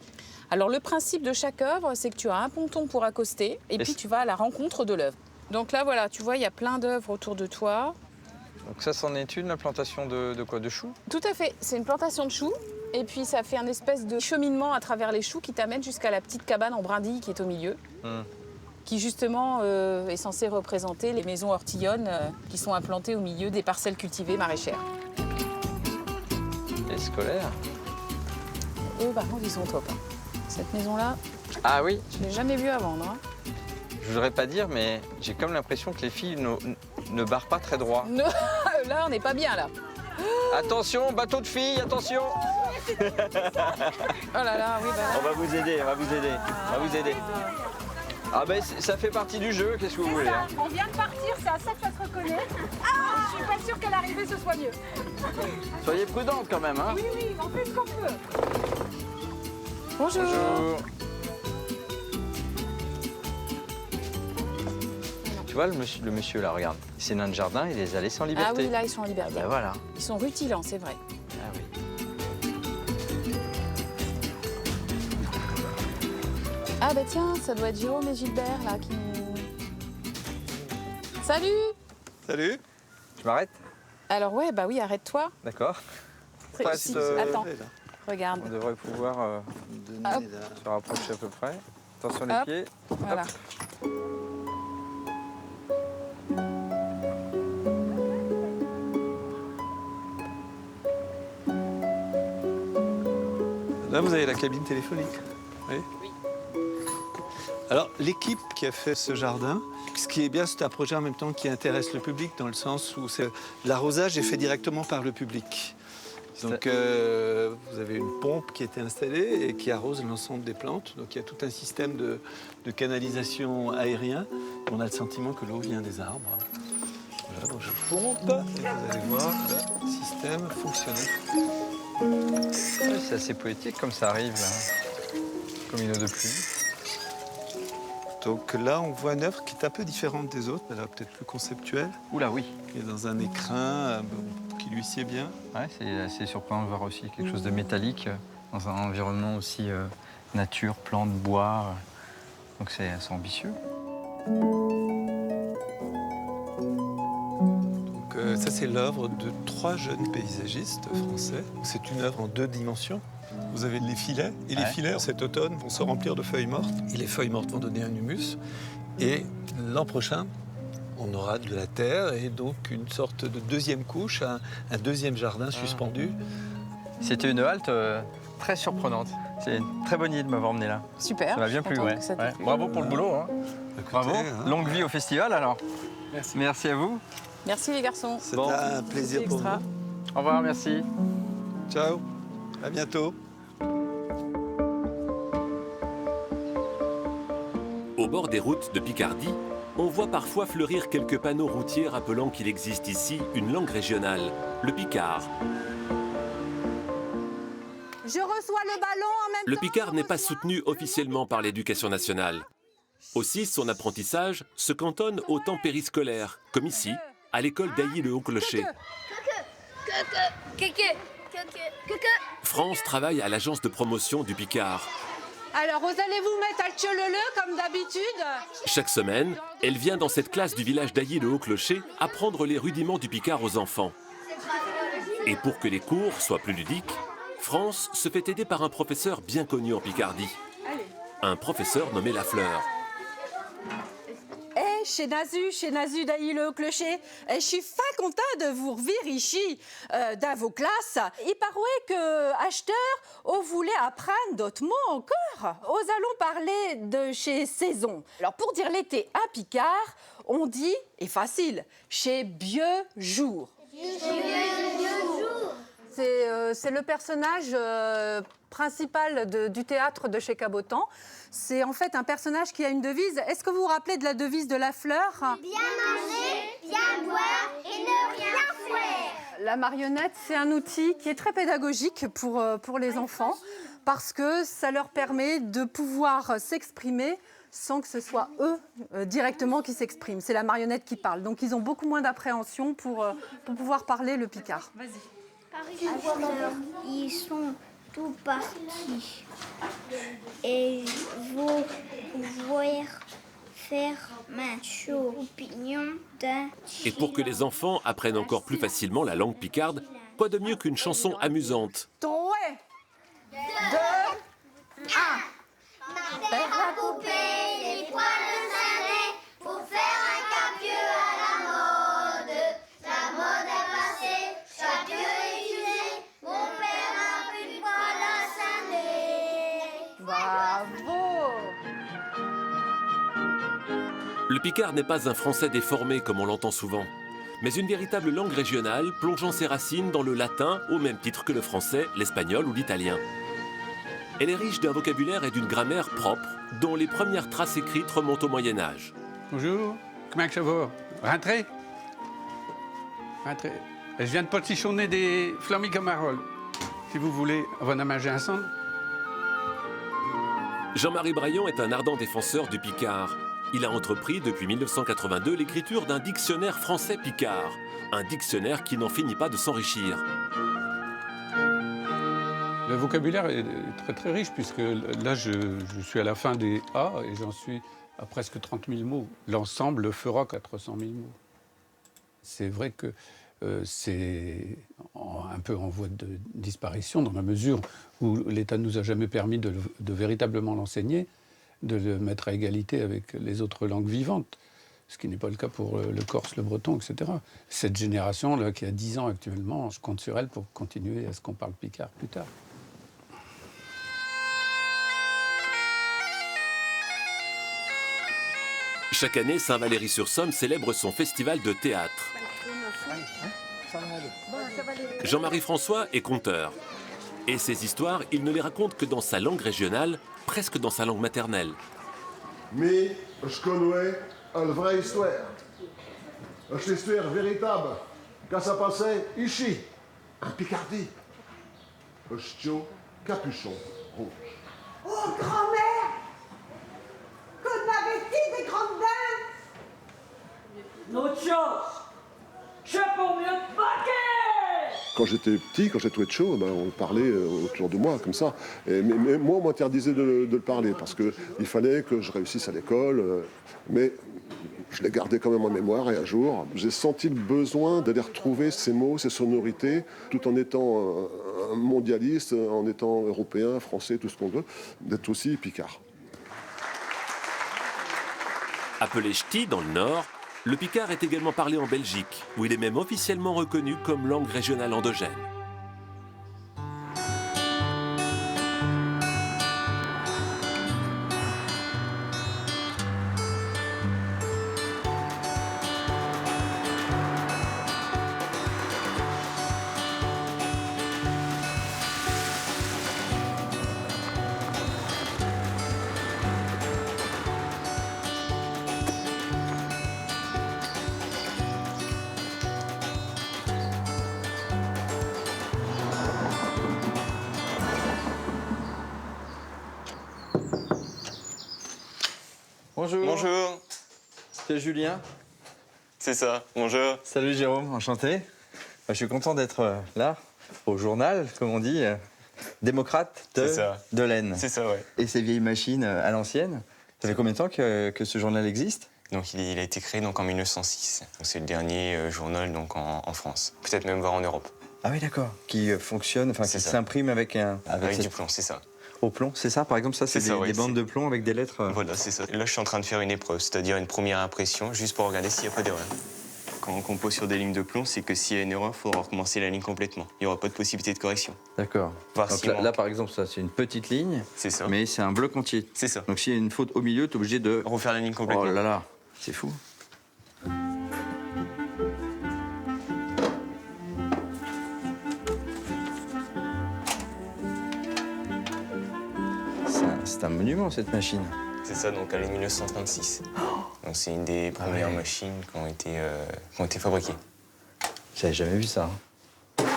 Alors, le principe de chaque œuvre, c'est que tu as un ponton pour accoster et puis tu vas à la rencontre de l'œuvre. Donc là, voilà, tu vois, il y a plein d'œuvres autour de toi. Donc ça, c'en est une, la plantation de quoi? De choux? Tout à fait, c'est une plantation de choux. Et puis, ça fait un espèce de cheminement à travers les choux qui t'amène jusqu'à la petite cabane en brindille qui est au milieu. Qui justement est censée représenter les maisons ortillonnes qui sont implantées au milieu des parcelles cultivées maraîchères. Les scolaires? Eux, par contre, ils sont top. Cette maison-là, ah oui, je ne l'ai jamais vue à vendre. Hein. Je voudrais pas dire, mais j'ai comme l'impression que les filles ne barrent pas très droit. Là, on n'est pas bien, là. Attention, bateau de filles, attention. Oh là là, oui, bah là. On va vous aider, on va vous aider, on va vous aider. Ah ben ça fait partie du jeu, qu'est-ce que vous voulez, hein. On vient de partir, c'est à ça que ça se reconnaît. Je suis pas sûre qu'à l'arrivée ce soit mieux. Soyez prudente quand même, hein. Oui, oui, on fait ce qu'on peut. Bonjour. Bonjour. Tu vois le monsieur là, regarde, c'est nain de jardin, il les a laissés en liberté. Ah oui, là ils sont en liberté. Ben voilà. Ils sont rutilants, c'est vrai. Ah oui. Ah bah tiens, ça doit être Jérôme et Gilbert là qui nous... Salut. Salut. Je m'arrête? Alors ouais, bah oui, arrête-toi. D'accord. Attends, regarde. On devrait pouvoir se rapprocher à peu près. Attention les pieds. Voilà. Hop. Là, vous avez la cabine téléphonique. Oui. Alors, l'équipe qui a fait ce jardin, ce qui est bien, c'est un projet en même temps qui intéresse le public dans le sens où l'arrosage est fait directement par le public. Donc, vous avez une pompe qui a été installée et qui arrose l'ensemble des plantes. Donc, il y a tout un système de canalisation aérien. On a le sentiment que l'eau vient des arbres. Voilà, donc je pompe et vous allez voir le système fonctionner. C'est assez poétique comme ça arrive, là. Comme une eau de pluie. Donc là, on voit une œuvre qui est un peu différente des autres, elle est peut-être plus conceptuelle. Oula, oui. Qui est dans un écrin qui lui sied bien. Ouais, c'est assez surprenant de voir aussi quelque chose de métallique dans un environnement aussi nature, plantes, bois. Donc c'est assez ambitieux. Donc ça, c'est l'œuvre de 3 jeunes paysagistes français. C'est une œuvre en 2 dimensions. Vous avez les filets, et les filets, cet automne, vont se remplir de feuilles mortes. Et les feuilles mortes vont donner un humus. Et l'an prochain, on aura de la terre et donc une sorte de deuxième couche, un deuxième jardin suspendu. C'était une halte très surprenante. C'est une très bonne idée de m'avoir emmené là. Super. Ça m'a bien plu, ouais. Bravo pour le boulot. Hein. Écoutez, bravo. Longue vie au festival alors. Merci. Merci à vous. Merci les garçons. C'est un plaisir pour vous. Au revoir, merci. Ciao. À bientôt. Au bord des routes de Picardie, on voit parfois fleurir quelques panneaux routiers rappelant qu'il existe ici une langue régionale, le picard. Je reçois le ballon en même temps. Le picard n'est pas soutenu officiellement par l'éducation nationale. Aussi, son apprentissage se cantonne au temps périscolaire, comme ici, à l'école d'Ailly-le-Haut-Clocher. France travaille à l'agence de promotion du picard. Alors, vous allez vous mettre à tcholele comme d'habitude. Chaque semaine, elle vient dans cette classe du village d'Ailly-le-Haut-Clocher apprendre les rudiments du picard aux enfants. Et pour que les cours soient plus ludiques, France se fait aider par un professeur bien connu en Picardie. Un professeur nommé Lafleur. chez Nazu d'ailleurs le clocher. Je suis fin content de vous revoir ici dans vos classes. Il paraît que acheteur, on voulait apprendre d'autres mots encore. Nous allons parler de chez Saison. Alors pour dire l'été à Picard, on dit, et facile, chez Vieux Jour. C'est le personnage principal du théâtre de chez Cabotan. C'est en fait un personnage qui a une devise. Est-ce que vous vous rappelez de la devise de la fleur? Bien manger, bien boire et ne rien faire. La marionnette, c'est un outil qui est très pédagogique pour les enfants parce que ça leur permet de pouvoir s'exprimer sans que ce soit eux directement qui s'expriment. C'est la marionnette qui parle. Donc ils ont beaucoup moins d'appréhension pour pouvoir parler le picard. Vas-y. Ils sont tous partis et vous pouvoir faire ma opinion d'un... Et pour que les enfants apprennent encore plus facilement la langue picarde, quoi de mieux qu'une chanson amusante? 3, 2, 1. Ma mère a coupé les poils de sa nez pour faire un capieux à la mode. La mode est passée, capieux est usé. Mon père n'a plus de poils à sa nez. Bravo! Le picard n'est pas un français déformé comme on l'entend souvent, mais une véritable langue régionale plongeant ses racines dans le latin au même titre que le français, l'espagnol ou l'italien. Elle est riche d'un vocabulaire et d'une grammaire propre, dont les premières traces écrites remontent au Moyen-Âge. Bonjour, comment ça va? Rentrez. Rentrez. Je viens de potichonner des flamicamarolles. Si vous voulez, on va en manger ensemble. Jean-Marie Braillon est un ardent défenseur du picard. Il a entrepris depuis 1982 l'écriture d'un dictionnaire français picard, un dictionnaire qui n'en finit pas de s'enrichir. Le vocabulaire est très très riche puisque là je suis à la fin des A et j'en suis à presque 30 000 mots. L'ensemble fera 400 000 mots. C'est vrai que c'est un peu en voie de disparition dans la mesure où l'État ne nous a jamais permis de véritablement l'enseigner, de le mettre à égalité avec les autres langues vivantes, ce qui n'est pas le cas pour le corse, le breton, etc. Cette génération-là qui a 10 ans actuellement, je compte sur elle pour continuer à ce qu'on parle picard plus tard. Chaque année, Saint-Valery-sur-Somme célèbre son festival de théâtre. Jean-Marie François est conteur. Et ses histoires, il ne les raconte que dans sa langue régionale, presque dans sa langue maternelle. Mais je connais une vraie histoire. Une histoire véritable. Quand ça passait ici, en Picardie. Un ch'tio capuchon rouge. Oh, grand-mère! Que m'avait-il des grandes dames? Notre chance! Je pour mieux te baquer! Quand j'étais petit, quand j'étais chaud, ben, on parlait autour de moi comme ça. Mais moi, on m'interdisait de le parler parce qu'il fallait que je réussisse à l'école. Mais je l'ai gardé quand même en mémoire et à jour. J'ai senti le besoin d'aller retrouver ces mots, ces sonorités, tout en étant un mondialiste, en étant européen, français, tout ce qu'on veut, d'être aussi picard. Appelé ch'ti dans le Nord, le picard est également parlé en Belgique, où il est même officiellement reconnu comme langue régionale endogène. Bonjour. Bonjour. C'est Julien. C'est ça, bonjour. Salut Jérôme, enchanté. Je suis content d'être là, au journal, comme on dit, démocrate de l'Aisne. C'est ça, ouais. Et ces vieilles machines à l'ancienne, ça fait combien de temps que ce journal existe? Donc il a été créé donc, en 1906. C'est le dernier journal donc, en France, peut-être même voire en Europe. Ah oui, d'accord. Qui fonctionne, enfin qui s'imprime avec Avec du plomb, c'est ça. Au plomb, c'est ça? Par exemple, ça, c'est des bandes de plomb avec des lettres. Voilà, c'est ça. Là, je suis en train de faire une épreuve, c'est-à-dire une première impression, juste pour regarder s'il n'y a pas d'erreur. Quand on compose sur des lignes de plomb, c'est que s'il y a une erreur, il faudra recommencer la ligne complètement. Il n'y aura pas de possibilité de correction. D'accord. Donc là, par exemple, ça, c'est une petite ligne. C'est ça. Mais c'est un bloc entier. C'est ça. Donc s'il y a une faute au milieu, tu es obligé de refaire la ligne complètement. Oh là là, c'est fou. C'est un monument, cette machine. C'est ça, donc elle est 1936. Donc c'est une des premières machines qui ont été fabriquées. J'avais jamais vu ça. Donc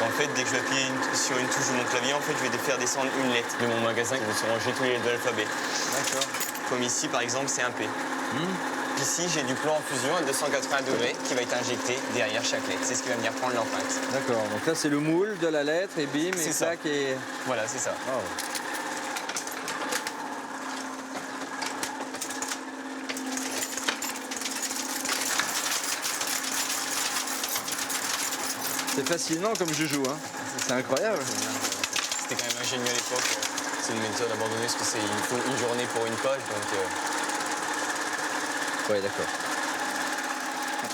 en fait, dès que je vais appuyer sur une touche de mon clavier, en fait, je vais faire descendre une lettre de mon magasin qui va se ranger tous les lettres de l'alphabet. D'accord. Comme ici, par exemple, c'est un P. Ici, j'ai du plomb en fusion à 280 degrés qui va être injecté derrière chaque lettre. C'est ce qui va venir prendre l'empreinte. D'accord, donc là, c'est le moule de la lettre et bim, et ça qui est... Voilà, c'est ça. Oh. C'est fascinant comme joujou, hein. C'est incroyable. C'était quand même ingénieux à l'époque. C'est une méthode abandonnée parce que il faut une journée pour une page, donc... Ouais, d'accord.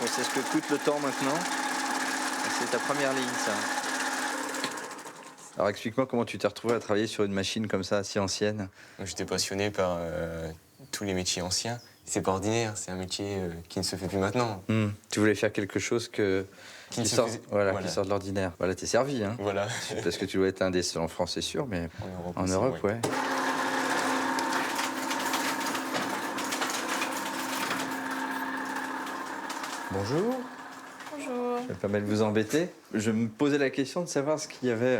On sait ce que coûte le temps maintenant. C'est ta première ligne, ça. Alors explique-moi comment tu t'es retrouvé à travailler sur une machine comme ça, si ancienne. J'étais passionné par tous les métiers anciens. C'est pas ordinaire, c'est un métier qui ne se fait plus maintenant. Tu voulais faire quelque chose qui sort de l'ordinaire. Voilà, t'es servi, hein. Voilà. Parce que tu dois être un des seuls en France, c'est sûr, mais en Europe, ouais. Bonjour. Bonjour. Je vais pas mal vous embêter. Je me posais la question de savoir ce qu'il y avait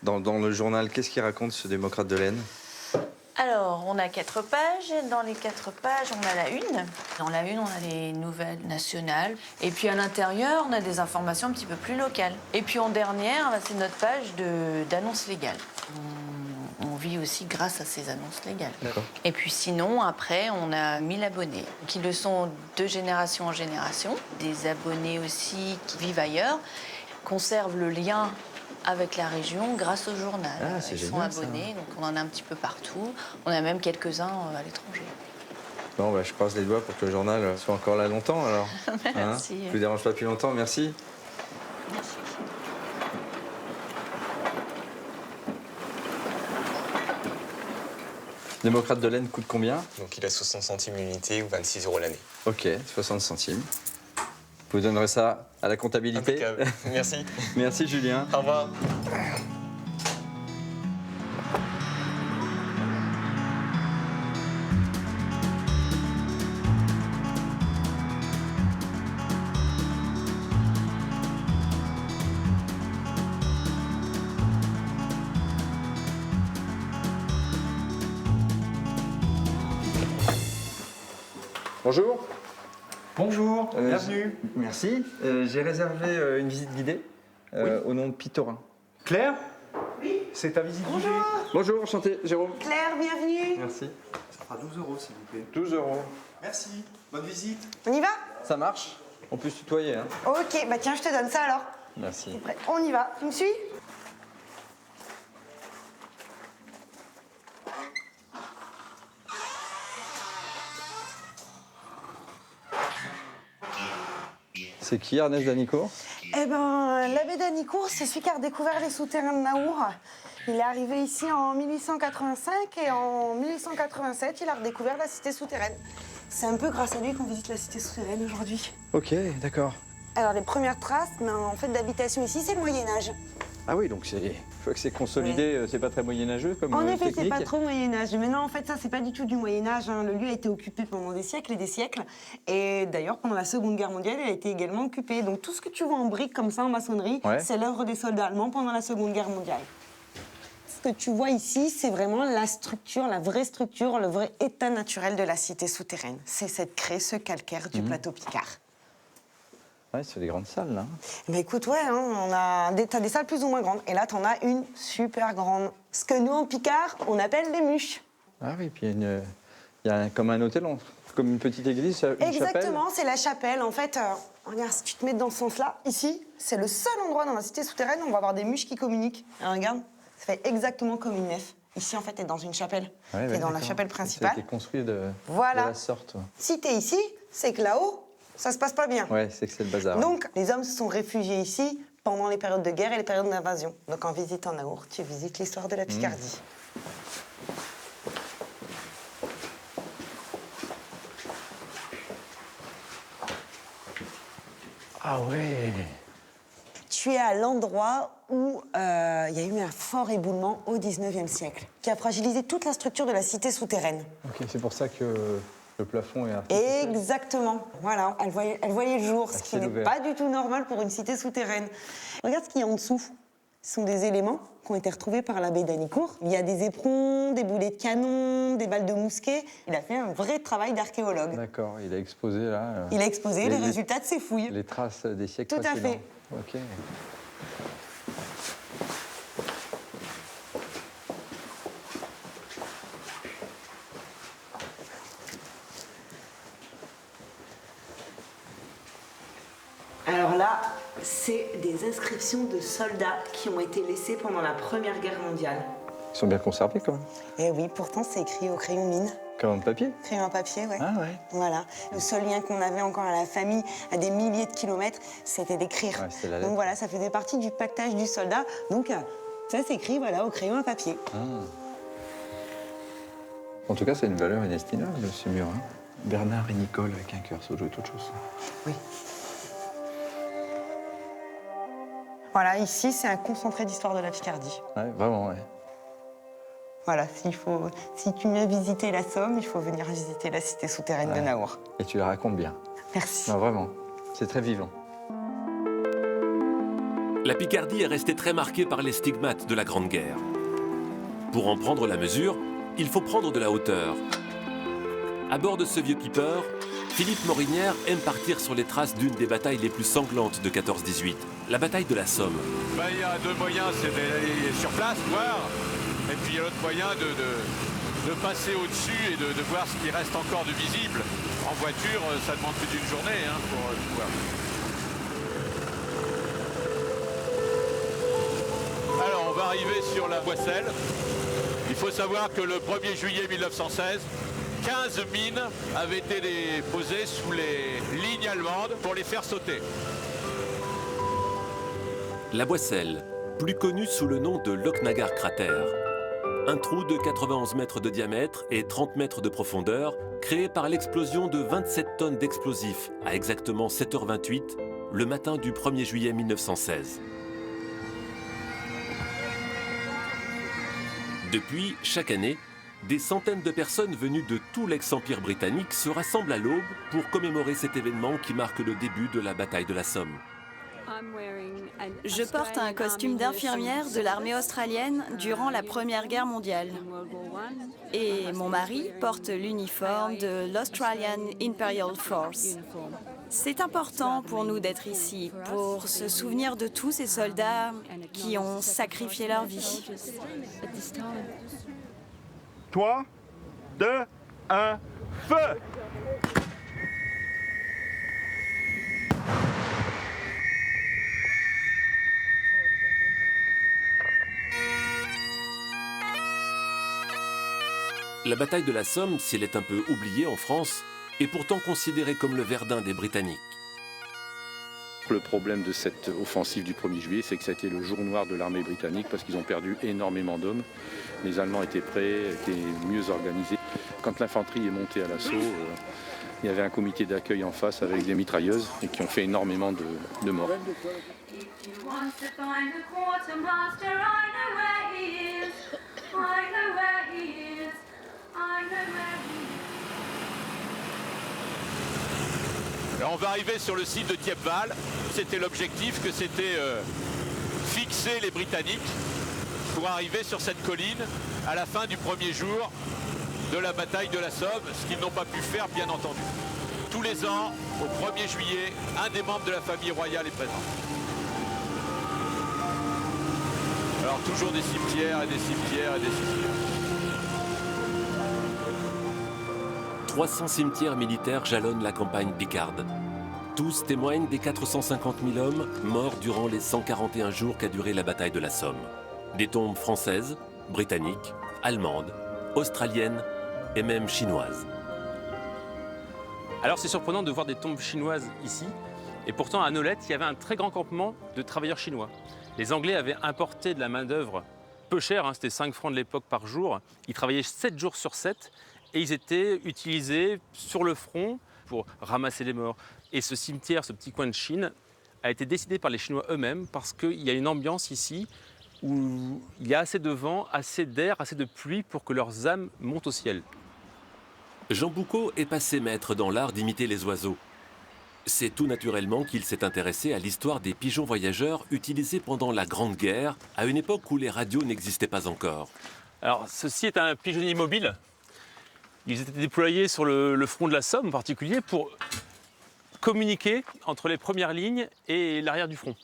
dans le journal. Qu'est-ce qu'il raconte, ce démocrate de l'Aisne? Alors, on a 4 pages. Dans les 4 pages, on a la une. Dans la une, on a les nouvelles nationales. Et puis à l'intérieur, on a des informations un petit peu plus locales. Et puis en dernière, c'est notre page d'annonces légales. On vit aussi grâce à ces annonces légales. Et puis sinon, après, on a 1000 abonnés qui le sont de génération en génération. Des abonnés aussi qui vivent ailleurs, conservent le lien avec la région grâce au journal. Ils sont abonnés, donc on en a un petit peu partout. On a même quelques-uns à l'étranger. Bon, bah, je croise les doigts pour que le journal soit encore là longtemps, alors. Merci. Je vous dérange pas plus longtemps, merci. Merci. Démocrate de l'Aisne coûte combien? Donc il a 60 centimes l'unité ou 26 € l'année. Ok, 60 centimes. Vous donnerez ça à la comptabilité. Impeccable. Merci. Merci Julien. Au revoir. Bonjour. Bonjour, bienvenue. Merci. J'ai réservé une visite guidée au nom de Pitorin. Claire? Oui. C'est ta visite guidée. Bonjour, enchanté, Jérôme. Claire, bienvenue. Merci. Ça fera 12 € s'il vous plaît. 12 €. Merci, bonne visite. On y va? Ça marche? On peut se tutoyer, hein? Ok, bah tiens, je te donne ça alors. Merci. T'es prêt? On y va. Tu me suis? C'est qui, Ernest Danicourt? Eh ben, l'abbé Danicourt, c'est celui qui a redécouvert les souterrains de Naour. Il est arrivé ici en 1885 et en 1887, il a redécouvert la cité souterraine. C'est un peu grâce à lui qu'on visite la cité souterraine aujourd'hui. Ok, d'accord. Alors, les premières traces en fait, d'habitation ici, c'est le Moyen-Âge. Ah oui, donc je vois que c'est consolidé, c'est pas très moyenâgeux comme En effet, technique. c'est pas trop Moyen-Âge. Mais non, en fait, ça, c'est pas du tout du Moyen-Âge. Le lieu a été occupé pendant des siècles et des siècles. Et d'ailleurs, pendant la Seconde Guerre mondiale, il a été également occupé. Donc tout ce que tu vois en briques comme ça, en maçonnerie, c'est l'œuvre des soldats allemands pendant la Seconde Guerre mondiale. Ce que tu vois ici, c'est vraiment la structure, la vraie structure, le vrai état naturel de la cité souterraine. C'est cette craie, ce calcaire du plateau Picard. Ouais, c'est des grandes salles, là. Mais écoute, ouais, hein, t'as des salles plus ou moins grandes. Et là, t'en as une super grande. Ce que nous, en Picard, on appelle les muches. Ah oui, puis il y a comme un hôtel, comme une petite église, une chapelle. Exactement, c'est la chapelle. En fait, regarde, si tu te mets dans ce sens-là, ici, c'est le seul endroit dans la cité souterraine où on va avoir des muches qui communiquent. Et regarde, Ça fait exactement comme une nef. Ici, en fait, tu es dans une chapelle. Tu es dans la chapelle principale. Ça a été construit de voilà. la sorte. Si tu es ici, c'est que là-haut, ça se passe pas bien. Ouais, c'est que c'est le bazar. Donc, les hommes se sont réfugiés ici pendant les périodes de guerre et les périodes d'invasion. Donc, en visitant Naour, tu visites l'histoire de la Picardie. Ah ouais. Tu es à l'endroit où il y a eu un fort éboulement au 19e siècle, qui a fragilisé toute la structure de la cité souterraine. Ok, c'est pour ça que le plafond est artificiel. Exactement, voilà. Elle voyait le jour, ce qui n'est pas du tout normal pour une cité souterraine. Regarde ce qu'il y a en dessous. Ce sont des éléments qui ont été retrouvés par l'abbé d'Anicourt. Il y a des éperons, des boulets de canon, des balles de mousquet. Il a fait un vrai travail d'archéologue. D'accord, il a exposé là... Il a exposé les résultats de ses fouilles. Les traces des siècles précédents. Tout à fait. Ok. Alors là, c'est des inscriptions de soldats qui ont été laissées pendant la Première Guerre mondiale. Ils sont bien conservés quand même. Eh oui, pourtant c'est écrit au crayon mine. Crayon de papier? Crayon à papier, ouais. Ah ouais. Voilà. Le seul lien qu'on avait encore à la famille, à des milliers de kilomètres, c'était d'écrire. Ouais, c'était la lettre. Donc voilà, ça faisait partie du pactage du soldat. Donc ça s'écrit voilà, au crayon à papier. Ah. En tout cas, c'est une valeur inestimable, ce mur. Hein. Bernard et Nicole avec un cœur, ça doit être autre chose. Oui. Voilà, ici, c'est un concentré d'histoire de la Picardie. Ouais, vraiment, ouais. Voilà, si tu viens visiter la Somme, il faut venir visiter la cité souterraine de Naour. Et tu la racontes bien. Merci. Non, vraiment, c'est très vivant. La Picardie est restée très marquée par les stigmates de la Grande Guerre. Pour en prendre la mesure, il faut prendre de la hauteur. À bord de ce vieux Piper, Philippe Morinière aime partir sur les traces d'une des batailles les plus sanglantes de 14-18, la bataille de la Somme. Il y a deux moyens, c'est d'aller sur place, voir, et puis il y a l'autre moyen de passer au-dessus et de voir ce qui reste encore de visible. En voiture, ça demande plus d'une journée pour le voir. Alors, on va arriver sur la Boisselle. Il faut savoir que le 1er juillet 1916, 15 mines avaient été déposées sous les lignes allemandes pour les faire sauter. La Boisselle, plus connue sous le nom de Lochnagar Crater. Un trou de 91 mètres de diamètre et 30 mètres de profondeur, créé par l'explosion de 27 tonnes d'explosifs à exactement 7h28, le matin du 1er juillet 1916. Depuis, chaque année, des centaines de personnes venues de tout l'ex-empire britannique se rassemblent à l'aube pour commémorer cet événement qui marque le début de la bataille de la Somme. Je porte un costume d'infirmière de l'armée australienne durant la Première Guerre mondiale. Et mon mari porte l'uniforme de l'Australian Imperial Force. C'est important pour nous d'être ici, pour se souvenir de tous ces soldats qui ont sacrifié leur vie. 3, 2, 1, feu! La bataille de la Somme, si elle est un peu oubliée en France, est pourtant considérée comme le Verdun des Britanniques. Le problème de cette offensive du 1er juillet, c'est que ça a été le jour noir de l'armée britannique parce qu'ils ont perdu énormément d'hommes. Les Allemands étaient prêts, étaient mieux organisés. Quand l'infanterie est montée à l'assaut, il y avait un comité d'accueil en face avec des mitrailleuses et qui ont fait énormément de morts. Alors on va arriver sur le site de Thiepval. C'était l'objectif, que c'était fixer les Britanniques pour arriver sur cette colline à la fin du premier jour de la bataille de la Somme, ce qu'ils n'ont pas pu faire, bien entendu. Tous les ans, au 1er juillet, un des membres de la famille royale est présent. Alors toujours des cimetières et des cimetières et des cimetières. 300 cimetières militaires jalonnent la campagne picarde. Tous témoignent des 450 000 hommes morts durant les 141 jours qu'a duré la bataille de la Somme. Des tombes françaises, britanniques, allemandes, australiennes et même chinoises. Alors c'est surprenant de voir des tombes chinoises ici. Et pourtant, à Nolette, il y avait un très grand campement de travailleurs chinois. Les Anglais avaient importé de la main-d'œuvre peu chère, hein, c'était 5 francs de l'époque par jour. Ils travaillaient 7 jours sur 7 et ils étaient utilisés sur le front pour ramasser les morts. Et ce cimetière, ce petit coin de Chine, a été décidé par les Chinois eux-mêmes parce qu'il y a une ambiance ici où il y a assez de vent, assez d'air, assez de pluie pour que leurs âmes montent au ciel. Jean Boucaud est passé maître dans l'art d'imiter les oiseaux. C'est tout naturellement qu'il s'est intéressé à l'histoire des pigeons voyageurs utilisés pendant la Grande Guerre, à une époque où les radios n'existaient pas encore. Alors, ceci est un pigeonnier mobile. Ils étaient déployés sur le front de la Somme en particulier pour communiquer entre les premières lignes et l'arrière du front.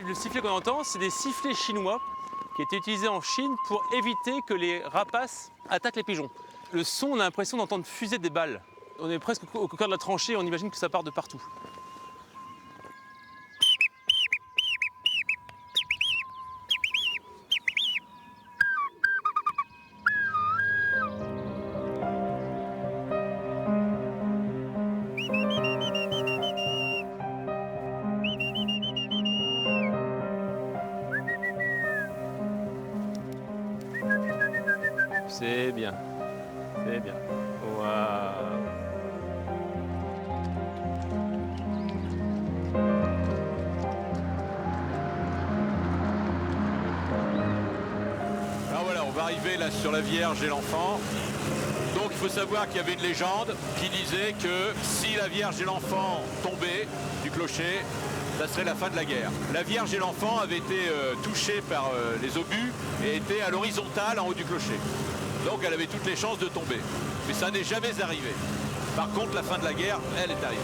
Le sifflet qu'on entend, c'est des sifflets chinois qui étaient utilisés en Chine pour éviter que les rapaces attaquent les pigeons. Le son, on a l'impression d'entendre fuser des balles. On est presque au cœur de la tranchée, on imagine que ça part de partout. C'est bien, c'est bien. Waouh. Alors voilà, on va arriver là sur la Vierge et l'enfant. Donc il faut savoir qu'il y avait une légende qui disait que si la Vierge et l'enfant tombaient du clocher, ça serait la fin de la guerre. La Vierge et l'enfant avaient été touchés par les obus et étaient à l'horizontale en haut du clocher. Donc elle avait toutes les chances de tomber. Mais ça n'est jamais arrivé. Par contre, la fin de la guerre, elle est arrivée.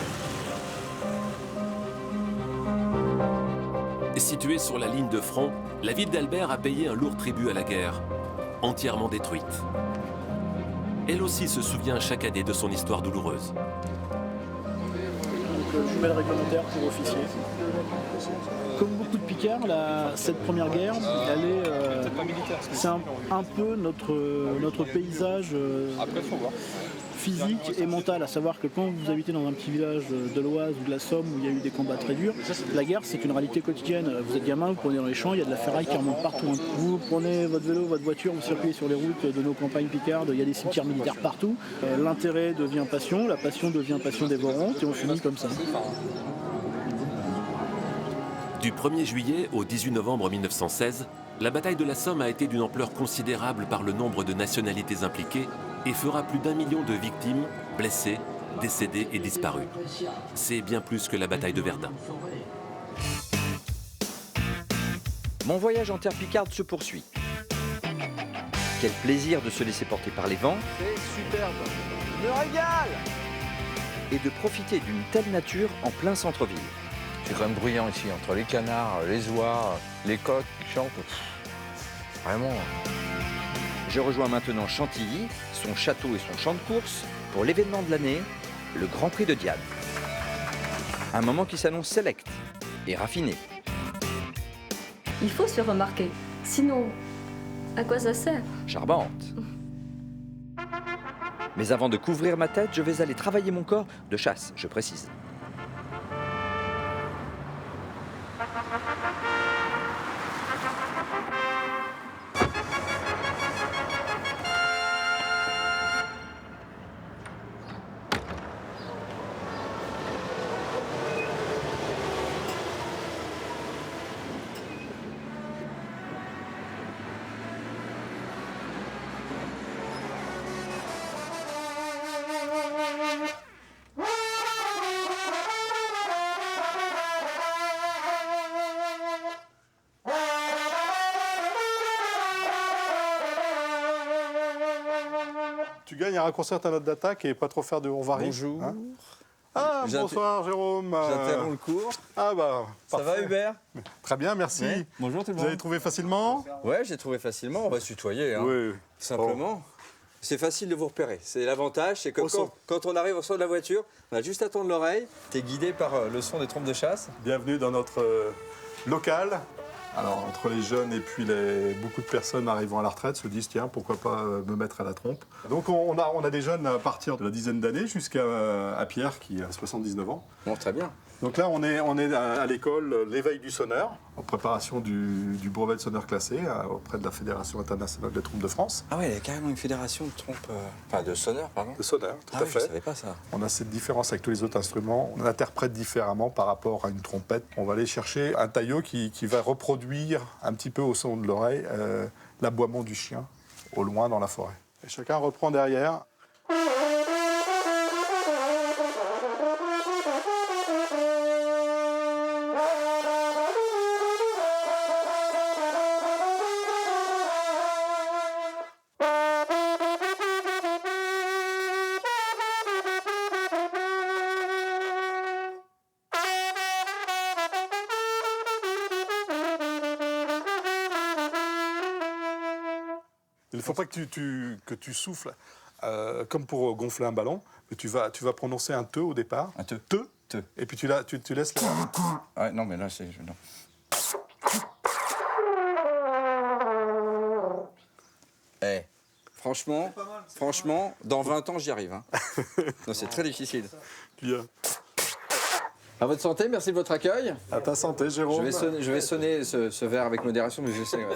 Située sur la ligne de front, la ville d'Albert a payé un lourd tribut à la guerre, entièrement détruite. Elle aussi se souvient chaque année de son histoire douloureuse. Jumelle réglementaire pour officiers. Comme beaucoup de picards, cette première guerre, c'est un peu notre paysage physique et mental, à savoir que quand vous habitez dans un petit village de l'Oise ou de la Somme où il y a eu des combats très durs, la guerre c'est une réalité quotidienne. Vous êtes gamin, vous prenez dans les champs, il y a de la ferraille qui remonte partout. Vous prenez votre vélo, votre voiture, vous circulez sur les routes de nos campagnes picardes, il y a des cimetières militaires partout. L'intérêt devient passion, la passion devient passion dévorante et on finit comme ça. Du 1er juillet au 18 novembre 1916, la bataille de la Somme a été d'une ampleur considérable par le nombre de nationalités impliquées et fera plus d'1 million de victimes, blessés, décédés et disparus. C'est bien plus que la bataille de Verdun. Mon voyage en terre picarde se poursuit. Quel plaisir de se laisser porter par les vents. C'est superbe, je me régale. Et de profiter d'une telle nature en plein centre-ville. C'est quand même bruyant ici, entre les canards, les oies, les coqs qui chantent. Vraiment. Je rejoins maintenant Chantilly, son château et son champ de course, pour l'événement de l'année, le Grand Prix de Diane. Un moment qui s'annonce sélect et raffiné. Il faut se remarquer, sinon, à quoi ça sert? Charbante. Mais avant de couvrir ma tête, je vais aller travailler mon corps de chasse, je précise. Tu gagnes à raccourcir ta note d'attaque et pas trop faire de on varie. Bonjour. Hein. Ah, bonsoir Jérôme. J'interromps le cours. Ah bah, ça va Hubert? Très bien, merci. Ouais. Bonjour tout le monde. Vous avez trouvé facilement? Ouais, j'ai trouvé facilement. On va se tutoyer, hein. Oui. Simplement. Bon. C'est facile de vous repérer. C'est l'avantage, c'est que quand on arrive au son de la voiture, on a juste à tendre l'oreille. Tu es guidé par le son des trompes de chasse. Bienvenue dans notre local. Alors, entre les jeunes et puis beaucoup de personnes arrivant à la retraite se disent, tiens, pourquoi pas me mettre à la trompe. Donc, on a des jeunes à partir de la dizaine d'années jusqu'à Pierre, qui a 79 ans. Bon, très bien. Donc là, on est à l'école l'éveil du sonneur, en préparation du brevet de sonneur classé auprès de la Fédération internationale des trompes de France. Ah ouais, il y a carrément une fédération de trompes... Enfin, de sonneurs, pardon. De sonneurs, tout à fait. Je savais pas ça. On a cette différence avec tous les autres instruments. On interprète différemment par rapport à une trompette. On va aller chercher un taillot qui va reproduire un petit peu au son de l'oreille l'aboiement du chien au loin dans la forêt. Et chacun reprend derrière. Il ne faut pas que tu souffles comme pour gonfler un ballon, mais tu vas prononcer un te au départ. Un te. Te. Et puis tu laisses... Ouais, non, mais là, c'est... Non. Eh, franchement, dans 20 ans, j'y arrive. Hein. Non, c'est très difficile. Bien. À votre santé, merci de votre accueil. À ta santé, Jérôme. Je vais sonner ce verre avec modération, mais je sais... Ouais.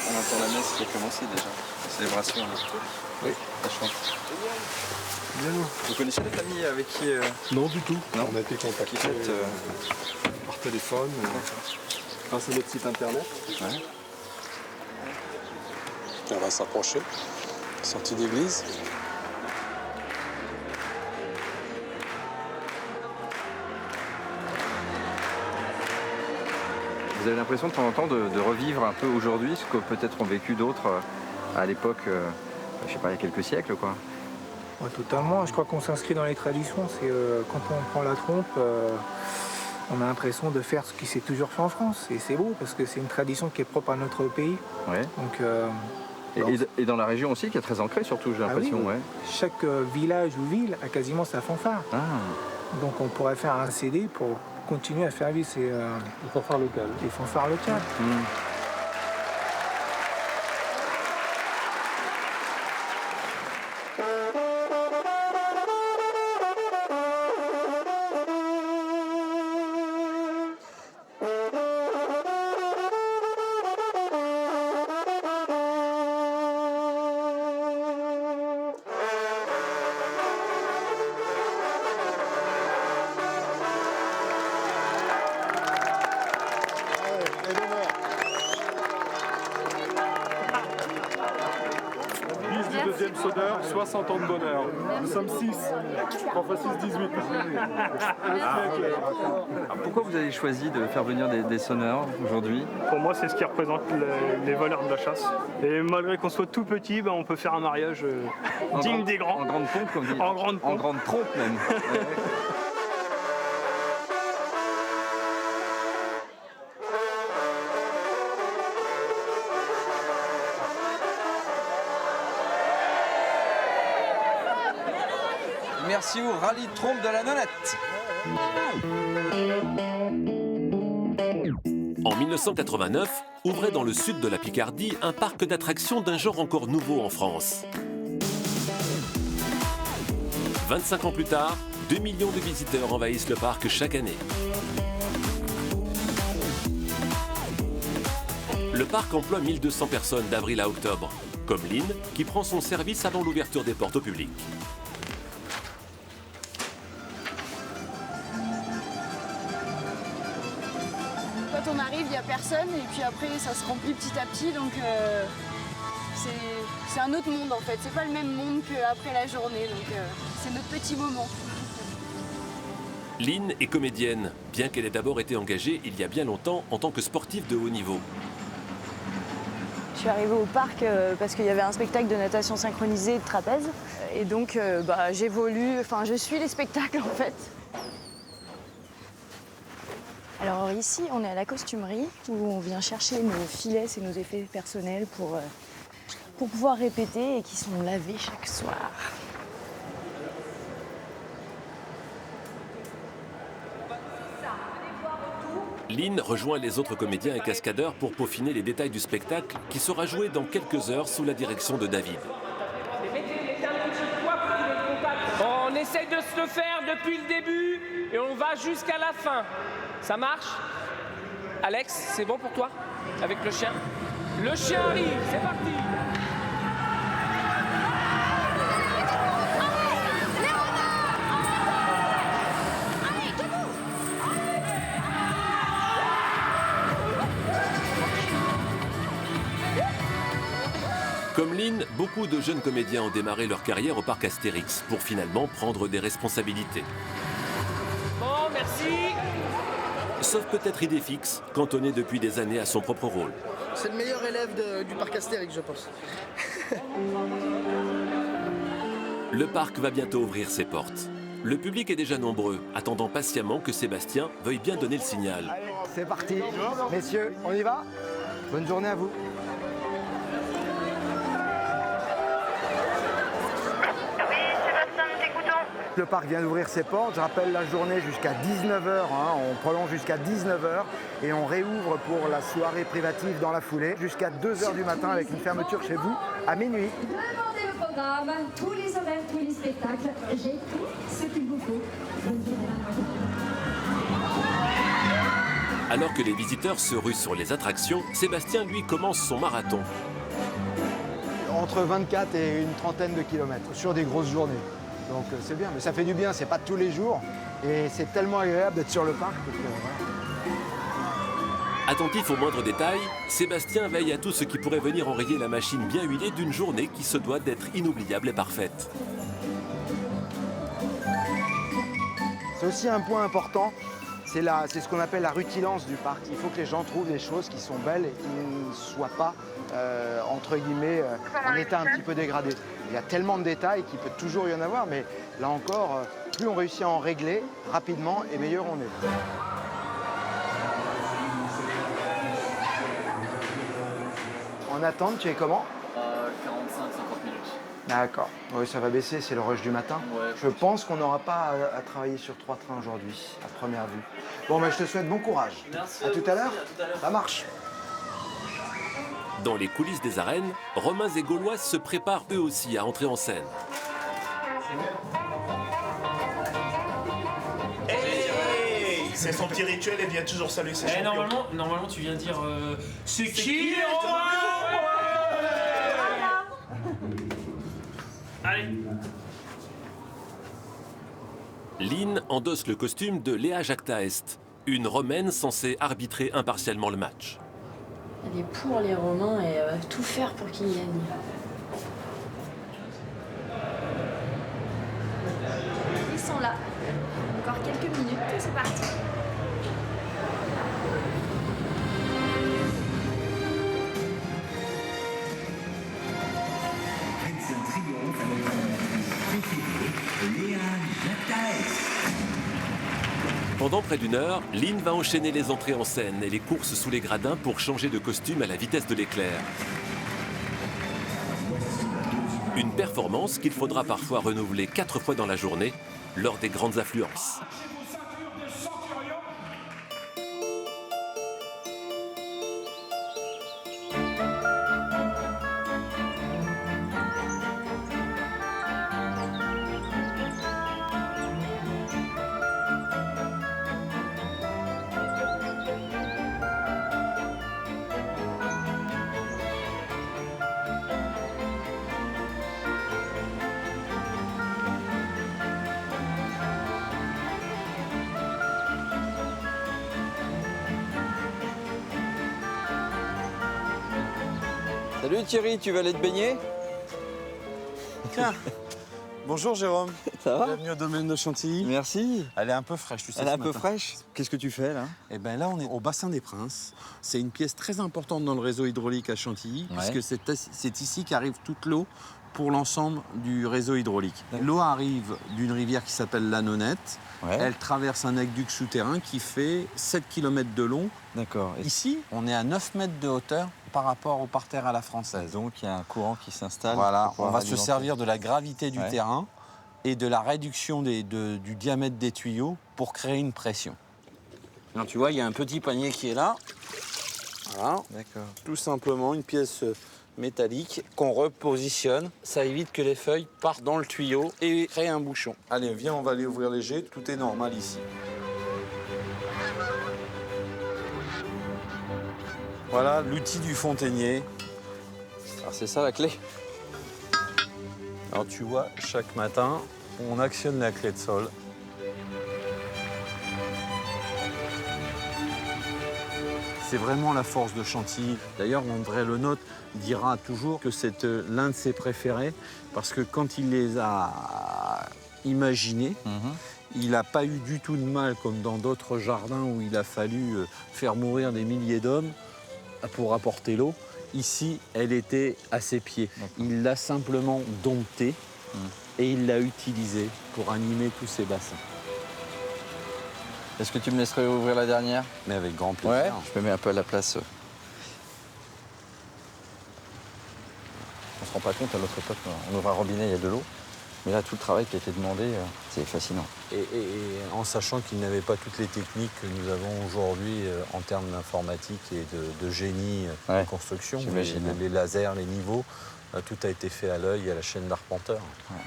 On entend la messe qui a commencé déjà, la célébration. Oui, ça chante. Bien. Vous connaissez la famille avec qui... Non, du tout. Non. On a été contactés par téléphone, grâce à notre site internet. Ouais. On va s'approcher. Sortie d'église. Vous avez l'impression de temps en temps de revivre un peu aujourd'hui ce que peut-être ont vécu d'autres à l'époque, je sais pas, il y a quelques siècles, quoi. Ouais, totalement. Je crois qu'on s'inscrit dans les traditions. C'est quand on prend la trompe, on a l'impression de faire ce qui s'est toujours fait en France. Et c'est beau parce que c'est une tradition qui est propre à notre pays. Ouais. Donc, et dans la région aussi, qui est très ancrée surtout, j'ai l'impression. Oui. Ouais. Chaque village ou ville a quasiment sa fanfare. Ah. Donc on pourrait faire un CD pour continuer à faire vivre les fanfares locales. Les fanfares locales. Deuxième sonneur, 60 ans de bonheur. Nous sommes 6. 3 x 6, 18. Pourquoi vous avez choisi de faire venir des sonneurs aujourd'hui? Pour moi, c'est ce qui représente les valeurs de la chasse. Et malgré qu'on soit tout petit, on peut faire un mariage digne des grands. En grande pompe, comme dit. En grande pompe. En grande trompe, même. Merci au rallye de trompe de la Nonette. En 1989, ouvrait dans le sud de la Picardie un parc d'attractions d'un genre encore nouveau en France. 25 ans plus tard, 2 millions de visiteurs envahissent le parc chaque année. Le parc emploie 1200 personnes d'avril à octobre, comme Lynn, qui prend son service avant l'ouverture des portes au public. Quand on arrive, il personnes et puis après ça se remplit petit à petit, donc c'est un autre monde en fait. C'est pas le même monde qu'après la journée, donc c'est notre petit moment. Lynn est comédienne, bien qu'elle ait d'abord été engagée il y a bien longtemps en tant que sportive de haut niveau. Je suis arrivée au parc parce qu'il y avait un spectacle de natation synchronisée et de trapèze. Et donc j'évolue, enfin je suis les spectacles en fait. Alors ici, on est à la costumerie où on vient chercher nos filets et nos effets personnels pour pouvoir répéter et qui sont lavés chaque soir. Lynn rejoint les autres comédiens et cascadeurs pour peaufiner les détails du spectacle qui sera joué dans quelques heures sous la direction de David. On essaye de se le faire depuis le début et on va jusqu'à la fin. Ça marche? Alex, c'est bon pour toi? Avec le chien? Le chien arrive, c'est parti! Comme Lynn, beaucoup de jeunes comédiens ont démarré leur carrière au parc Astérix pour finalement prendre des responsabilités. Bon, merci. Sauf peut-être Idéfix, cantonné depuis des années à son propre rôle. C'est le meilleur élève du parc Astérix, je pense. Le parc va bientôt ouvrir ses portes. Le public est déjà nombreux, attendant patiemment que Sébastien veuille bien donner le signal. Allez, c'est parti. Messieurs, on y va? Bonne journée à vous. Le parc vient d'ouvrir ses portes, je rappelle la journée jusqu'à 19h, on prolonge jusqu'à 19h et on réouvre pour la soirée privative dans la foulée jusqu'à 2h du matin avec une fermeture chez vous à minuit. Demandez le programme, tous les horaires, tous les spectacles, j'ai tout ce qu'il vous faut. Alors que les visiteurs se ruent sur les attractions, Sébastien, lui, commence son marathon. Entre 24 et une trentaine de kilomètres sur des grosses journées. Donc c'est bien, mais ça fait du bien, c'est pas tous les jours. Et c'est tellement agréable d'être sur le parc. Attentif aux moindres détails, Sébastien veille à tout ce qui pourrait venir enrayer la machine bien huilée d'une journée qui se doit d'être inoubliable et parfaite. C'est aussi un point important, c'est ce qu'on appelle la rutilance du parc. Il faut que les gens trouvent des choses qui sont belles et qui ne soient pas, entre guillemets, en état un petit peu dégradé. Il y a tellement de détails qu'il peut toujours y en avoir, mais là encore, plus on réussit à en régler rapidement et meilleur on est. En attente, tu es comment? 45-50 minutes. D'accord. Oui, ça va baisser, c'est le rush du matin. Ouais, je pense qu'on n'aura pas à travailler sur 3 trains aujourd'hui, à première vue. Bon, mais je te souhaite bon courage. Merci. À tout à l'heure. Ça marche. Dans les coulisses des arènes, Romains et Gaulois se préparent eux aussi à entrer en scène. Hey, c'est son petit rituel, elle vient toujours saluer ses champions. Normalement, tu viens dire c'est qui les Romains? Allez. Lynn endosse le costume de Léa Jactaest, une Romaine censée arbitrer impartialement le match. Elle est pour les Romains et elle va tout faire pour qu'ils gagnent. Ils sont là. Encore quelques minutes et c'est parti. Pendant près d'une heure, Lynn va enchaîner les entrées en scène et les courses sous les gradins pour changer de costume à la vitesse de l'éclair. Une performance qu'il faudra parfois renouveler 4 fois dans la journée lors des grandes affluences. Salut Thierry, tu vas aller te baigner? Tiens. Bonjour Jérôme. Ça va? Bienvenue au domaine de Chantilly. Merci. Elle est un peu fraîche, tu sais. Elle est un ce peu matin. fraîche. Qu'est-ce que tu fais là? Eh bien là, on est au bassin des Princes. C'est une pièce très importante dans le réseau hydraulique à Chantilly, Ouais. puisque c'est ici qu'arrive toute l'eau pour l'ensemble du réseau hydraulique. L'eau arrive d'une rivière qui s'appelle la Nonette. Ouais. Elle traverse un aqueduc souterrain qui fait 7 km de long. D'accord. Ici, on est à 9 mètres de hauteur par rapport au parterre à la française. Donc il y a un courant qui s'installe. Voilà, pour pouvoir on va se alimenter. servir de la gravité du Ouais. terrain et de la réduction du diamètre des tuyaux pour créer une pression. Alors tu vois, il y a un petit panier qui est là. Voilà. D'accord. Tout simplement une pièce métallique qu'on repositionne. Ça évite que les feuilles partent dans le tuyau et créent un bouchon. Allez, viens, on va aller ouvrir léger. Tout est normal ici. Voilà l'outil du fontainier. Alors c'est ça la clé? Alors tu vois, chaque matin, on actionne la clé de sol. C'est vraiment la force de Chantilly. D'ailleurs, André Le Nôtre dira toujours que c'est l'un de ses préférés parce que quand il les a imaginés, il n'a pas eu du tout de mal, comme dans d'autres jardins où il a fallu faire mourir des milliers d'hommes pour apporter l'eau. Ici, elle était à ses pieds. Il l'a simplement domptée et il l'a utilisée pour animer tous ses bassins. Est-ce que tu me laisserais ouvrir la dernière? Mais avec grand plaisir. Ouais, je me mets un peu à la place. On se rend pas compte, à notre époque, on ouvre un robinet, il y a de l'eau. Mais là, tout le travail qui a été demandé, c'est fascinant. Et en sachant qu'il n'avait pas toutes les techniques que nous avons aujourd'hui en termes d'informatique et de génie de construction, j'imagine. les lasers, les niveaux, tout a été fait à l'œil, à la chaîne d'arpenteur. Ouais.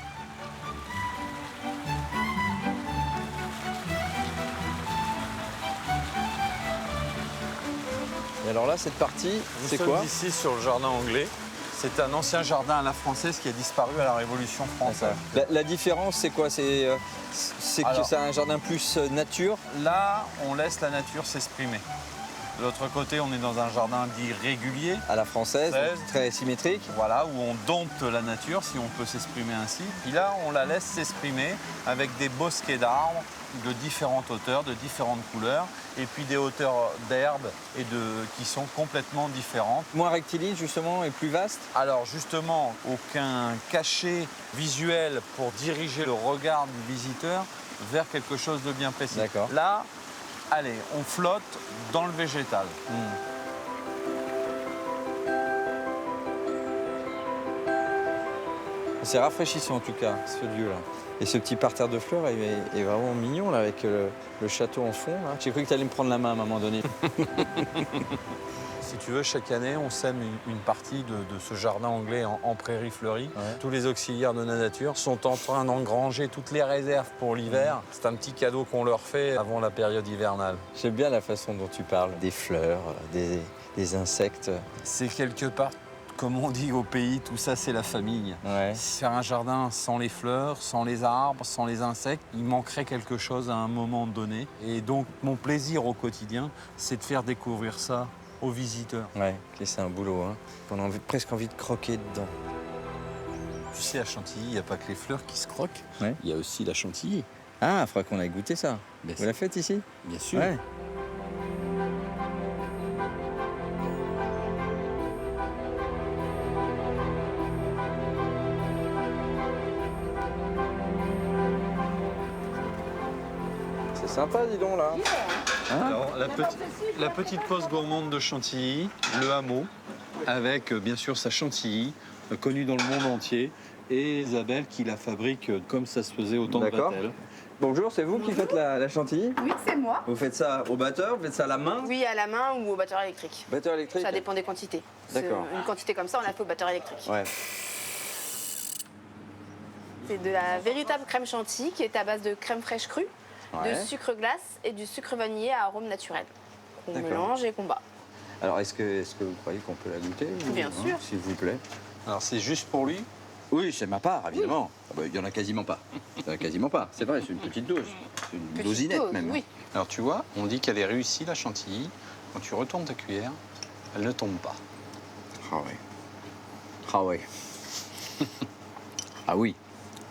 Et alors là, cette partie, c'est quoi? Nous sommes ici sur le jardin anglais. C'est un ancien jardin à la française qui a disparu à la Révolution française. La différence, c'est quoi? C'est que Alors, c'est un jardin plus nature? Là, on laisse la nature s'exprimer. De l'autre côté, on est dans un jardin dit régulier. À la française, très symétrique. Voilà, où on dompte la nature, si on peut s'exprimer ainsi. Puis là, on la laisse s'exprimer avec des bosquets d'arbres de différentes hauteurs, de différentes couleurs, et puis des hauteurs d'herbes qui sont complètement différentes. Moins rectiligne, justement, et plus vaste? Alors, justement, aucun cachet visuel pour diriger le regard du visiteur vers quelque chose de bien précis. D'accord. Là, allez, on flotte dans le végétal. C'est rafraîchissant en tout cas, ce lieu-là. Et ce petit parterre de fleurs est vraiment mignon là, avec le château en fond. J'ai cru que tu allais me prendre la main à un moment donné. Si tu veux, chaque année, on sème une partie de ce jardin anglais en prairie fleurie. Ouais. Tous les auxiliaires de la nature sont en train d'engranger toutes les réserves pour l'hiver. C'est un petit cadeau qu'on leur fait avant la période hivernale. J'aime bien la façon dont tu parles, des fleurs, des insectes. C'est quelque part, comme on dit au pays, tout ça c'est la famille. Ouais. Faire un jardin sans les fleurs, sans les arbres, sans les insectes, il manquerait quelque chose à un moment donné. Et donc mon plaisir au quotidien, c'est de faire découvrir ça aux visiteurs. Ouais, c'est un boulot. Hein. On a presque envie de croquer dedans. Tu sais, à Chantilly, il n'y a pas que les fleurs qui se croquent. Ouais. Il y a aussi la chantilly. Ah, il faudra qu'on aille goûter ça. Vous la faites ici? Bien sûr. Ouais. C'est sympa, dis donc, là. Hein? Alors, la petite poste gourmande de Chantilly, le hameau, avec bien sûr sa chantilly, connue dans le monde entier, et Isabelle qui la fabrique comme ça se faisait au temps de Vatel. Bonjour, c'est vous qui faites la chantilly? Oui, c'est moi. Vous faites ça au batteur? Vous faites ça à la main? Oui, à la main ou au batteur électrique. Batteur électrique? Ça dépend des quantités. D'accord. Une quantité comme ça, on la fait au batteur électrique. Ouais. C'est de la véritable crème chantilly qui est à base de crème fraîche crue, de sucre glace et du sucre vanillé à arôme naturel. On mélange et qu'on bat. Alors, est-ce que vous croyez qu'on peut la goûter? Bien sûr. S'il vous plaît. Alors, c'est juste pour lui? Oui, c'est ma part, évidemment. Il n'y en a quasiment pas. Quasiment pas. C'est vrai, c'est une petite dose. C'est une dosinette dose, même. Oui. Alors, tu vois, on dit qu'elle est réussie, la chantilly. Quand tu retournes ta cuillère, elle ne tombe pas. Ah oui. Ah ouais. Ah oui,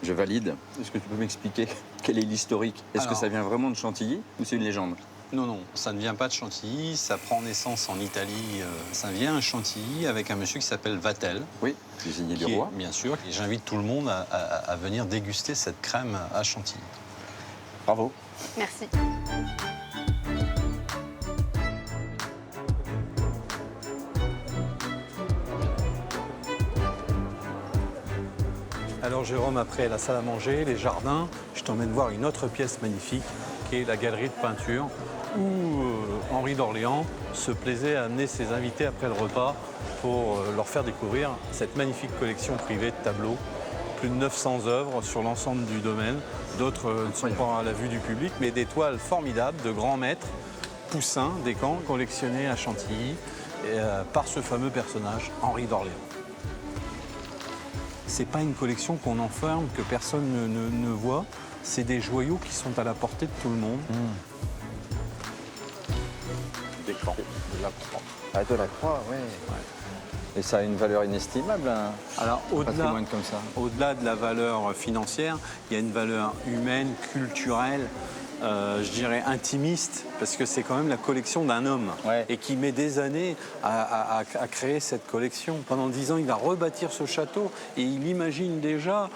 je valide. Est-ce que tu peux m'expliquer quel est l'historique? Est-ce que ça vient vraiment de Chantilly ou c'est une légende? Non, non, ça ne vient pas de Chantilly, ça prend naissance en Italie. Ça vient à Chantilly avec un monsieur qui s'appelle Vatel. Oui, cuisinier du roi. Bien sûr, et j'invite tout le monde à venir déguster cette crème à Chantilly. Bravo. Merci. Alors Jérôme, après la salle à manger, les jardins, je t'emmène voir une autre pièce magnifique qui est la galerie de peinture où Henri d'Orléans se plaisait à amener ses invités après le repas pour leur faire découvrir cette magnifique collection privée de tableaux. Plus de 900 œuvres sur l'ensemble du domaine. D'autres ne sont pas à la vue du public, mais des toiles formidables de grands maîtres, Poussin, Descamps, collectionnés à Chantilly par ce fameux personnage, Henri d'Orléans. C'est pas une collection qu'on enferme, que personne ne voit. C'est des joyaux qui sont à la portée de tout le monde. Des crans, de la croix. Ah, de la croix, oui. Et ça a une valeur inestimable, Alors, patrimoine comme ça. Au-delà de la valeur financière, il y a une valeur humaine, culturelle, je dirais intimiste, parce que c'est quand même la collection d'un homme et qui met des années à créer cette collection. Pendant 10 ans, il va rebâtir ce château et il imagine déjà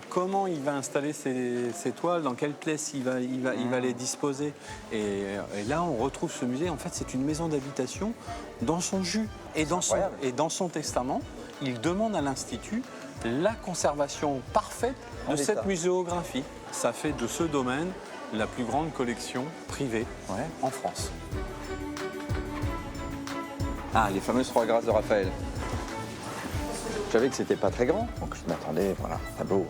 comment il va installer ses toiles, dans quelle pièce il va les disposer. Et là, on retrouve ce musée. En fait, c'est une maison d'habitation dans son jus. Et dans son testament, il demande à l'Institut la conservation parfaite de cette muséographie. Ça fait de ce domaine la plus grande collection privée en France. Ah, les fameuses 3 grâces de Raphaël. Je savais que c'était pas très grand, donc je m'attendais, voilà, tableau.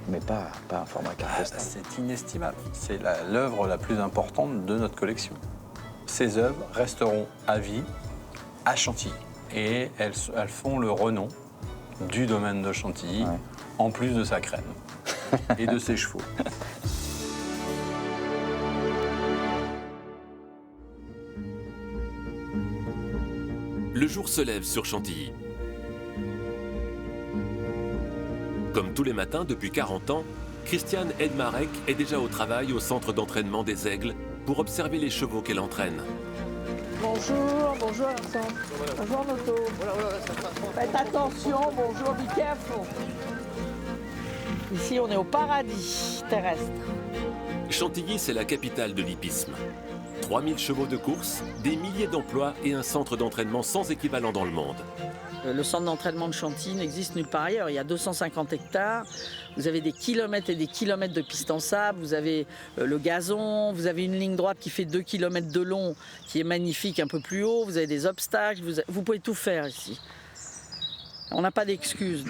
Mais pas un format carte postale. C'est inestimable. C'est l'œuvre la plus importante de notre collection. Ces œuvres resteront à vie à Chantilly. Et elles font le renom du domaine de Chantilly, en plus de sa crème et de ses chevaux. Le jour se lève sur Chantilly. Comme tous les matins depuis 40 ans, Christiane Edmarek est déjà au travail au centre d'entraînement des Aigles pour observer les chevaux qu'elle entraîne. Bonjour Vincent. Bonjour Noto. Faites attention, bonjour, be careful. Ici, on est au paradis terrestre. Chantilly, c'est la capitale de l'hippisme. 3000 chevaux de course, des milliers d'emplois et un centre d'entraînement sans équivalent dans le monde. Le centre d'entraînement de Chantilly n'existe nulle part ailleurs. Il y a 250 hectares. Vous avez des kilomètres et des kilomètres de pistes en sable. Vous avez le gazon. Vous avez une ligne droite qui fait 2 kilomètres de long, qui est magnifique un peu plus haut. Vous avez des obstacles. Vous pouvez tout faire ici. On n'a pas d'excuses.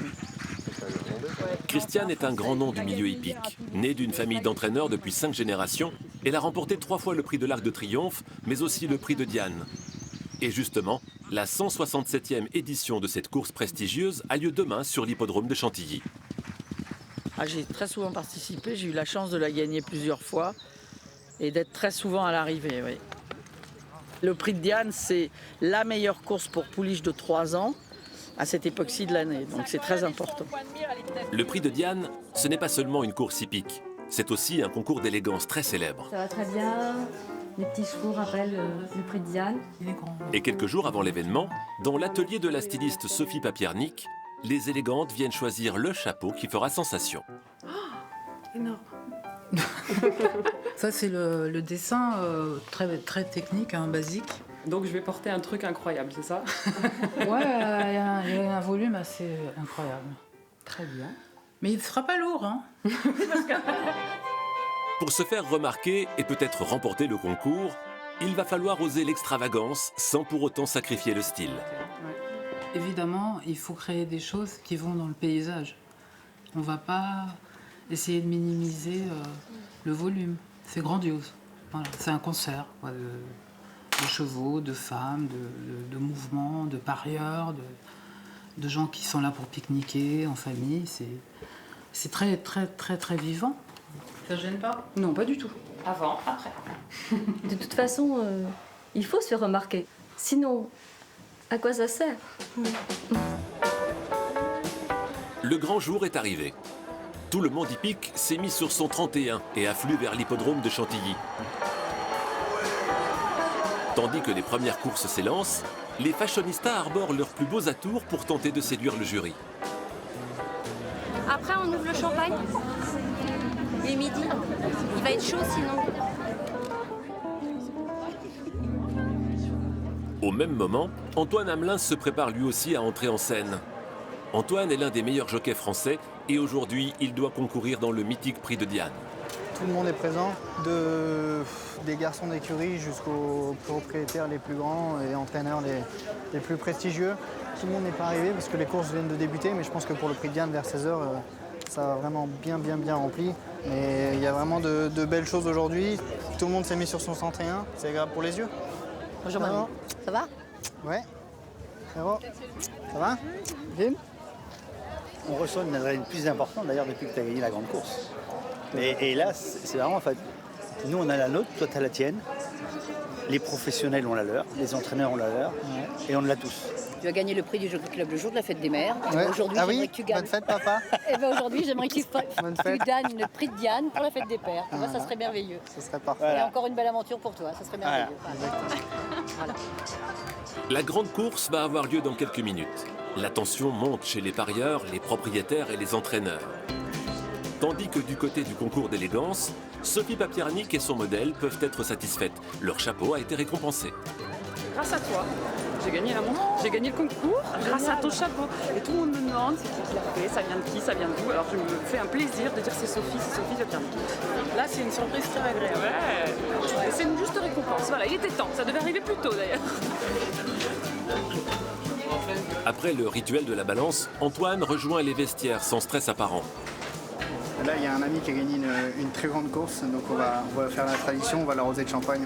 Christiane est un grand nom du milieu hippique. Née d'une famille d'entraîneurs depuis 5 générations, elle a remporté 3 fois le prix de l'Arc de Triomphe, mais aussi le prix de Diane. Et justement, la 167e édition de cette course prestigieuse a lieu demain sur l'hippodrome de Chantilly. J'ai très souvent participé, j'ai eu la chance de la gagner plusieurs fois et d'être très souvent à l'arrivée. Oui. Le prix de Diane, c'est la meilleure course pour pouliche de 3 ans à cette époque-ci de l'année, donc c'est très important. Le prix de Diane, ce n'est pas seulement une course hippique, c'est aussi un concours d'élégance très célèbre. Ça va très bien. Les petits chevaux rappellent le prix de Diane. Et quelques jours avant l'événement, dans l'atelier de la styliste Sophie Papiernik, les élégantes viennent choisir le chapeau qui fera sensation. Énorme. Ça, c'est le dessin très technique, basique. Donc je vais porter un truc incroyable, c'est ça? Ouais, il y a un volume assez incroyable. Très bien. Mais il ne sera pas lourd, hein. Pour se faire remarquer et peut-être remporter le concours, il va falloir oser l'extravagance sans pour autant sacrifier le style. Évidemment, il faut créer des choses qui vont dans le paysage. On ne va pas essayer de minimiser le volume. C'est grandiose. Voilà. C'est un concert de chevaux, de femmes, de mouvements, de parieurs, de gens qui sont là pour pique-niquer en famille. C'est très vivant. Ça ne gêne pas? Non, pas du tout. Avant, après. De toute façon, il faut se faire remarquer. Sinon, à quoi ça sert? Le grand jour est arrivé. Tout le monde hippique s'est mis sur son 31 et afflue vers l'hippodrome de Chantilly. Tandis que les premières courses s'élancent, les fashionistas arborent leurs plus beaux atours pour tenter de séduire le jury. Après, on ouvre le champagne. Il est midi. Il va être chaud sinon. Au même moment, Antoine Hamelin se prépare lui aussi à entrer en scène. Antoine est l'un des meilleurs jockeys français et aujourd'hui, il doit concourir dans le mythique prix de Diane. Tout le monde est présent, des garçons d'écurie jusqu'aux propriétaires les plus grands et entraîneurs les plus prestigieux. Tout le monde n'est pas arrivé parce que les courses viennent de débuter, mais je pense que pour le prix de Diane vers 16h, ça va vraiment bien rempli. Et il y a vraiment de belles choses aujourd'hui. Tout le monde s'est mis sur son 131, c'est agréable pour les yeux. Bonjour maman, ça va? Ouais. Frérot, ça va? Bien. On ressent une adrénaline plus importante d'ailleurs depuis que tu as gagné la grande course. Et là, c'est vraiment en fait, nous on a la nôtre, toi tu as la tienne, les professionnels ont la leur, les entraîneurs ont la leur, et on l'a tous. Tu as gagné le prix du Jockey Club le jour de la fête des mères. Ouais. Aujourd'hui, j'aimerais que tu gagnes. Bonne fête, papa. Et ben aujourd'hui, j'aimerais que tu gagnes le prix de Diane pour la fête des pères. Tu vois, ça serait merveilleux. Ce serait parfait. Et encore une belle aventure pour toi, ça serait merveilleux. Voilà. La grande course va avoir lieu dans quelques minutes. La tension monte chez les parieurs, les propriétaires et les entraîneurs. Tandis que du côté du concours d'élégance, Sophie Papiernik et son modèle peuvent être satisfaites. Leur chapeau a été récompensé. Grâce à toi, j'ai gagné le concours grâce à ton chapeau. Et tout le monde me demande c'est qui l'a fait, ça vient de qui, ça vient d'où. Alors je me fais un plaisir de dire c'est Sophie Papiernik. Là c'est une surprise très agréable. Ouais. Et c'est une juste récompense. Voilà, il était temps, ça devait arriver plus tôt d'ailleurs. Après le rituel de la balance, Antoine rejoint les vestiaires sans stress apparent. Là, il y a un ami qui a gagné une très grande course, donc on va faire la tradition, on va l'arroser de champagne.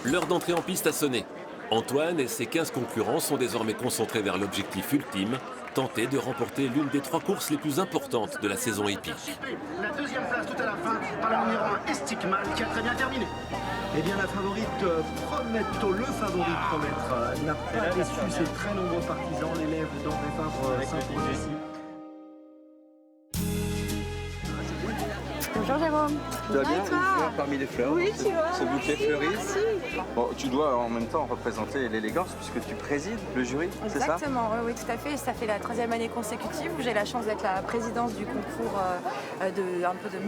L'heure d'entrée en piste a sonné. Antoine et ses 15 concurrents sont désormais concentrés vers l'objectif ultime, tenter de remporter l'une des 3 courses les plus importantes de la saison hippique. La deuxième place tout à la fin par le numéro 1 Estigmal qui a très bien terminé. Eh bien la favorite Prometto, le favori Promettre, n'a pas déçu ses très nombreux partisans, l'élève d'André Fabre s'impose ici. Bonjour Jérôme. Tu vas bien, une fleur parmi les fleurs. Oui, tu vois. Ce bouquet fleuri. Merci. Bon, tu dois en même temps représenter l'élégance puisque tu présides le jury, c'est ça? Exactement, oui, tout à fait. Ça fait la 13e année consécutive où j'ai la chance d'être la présidence du concours de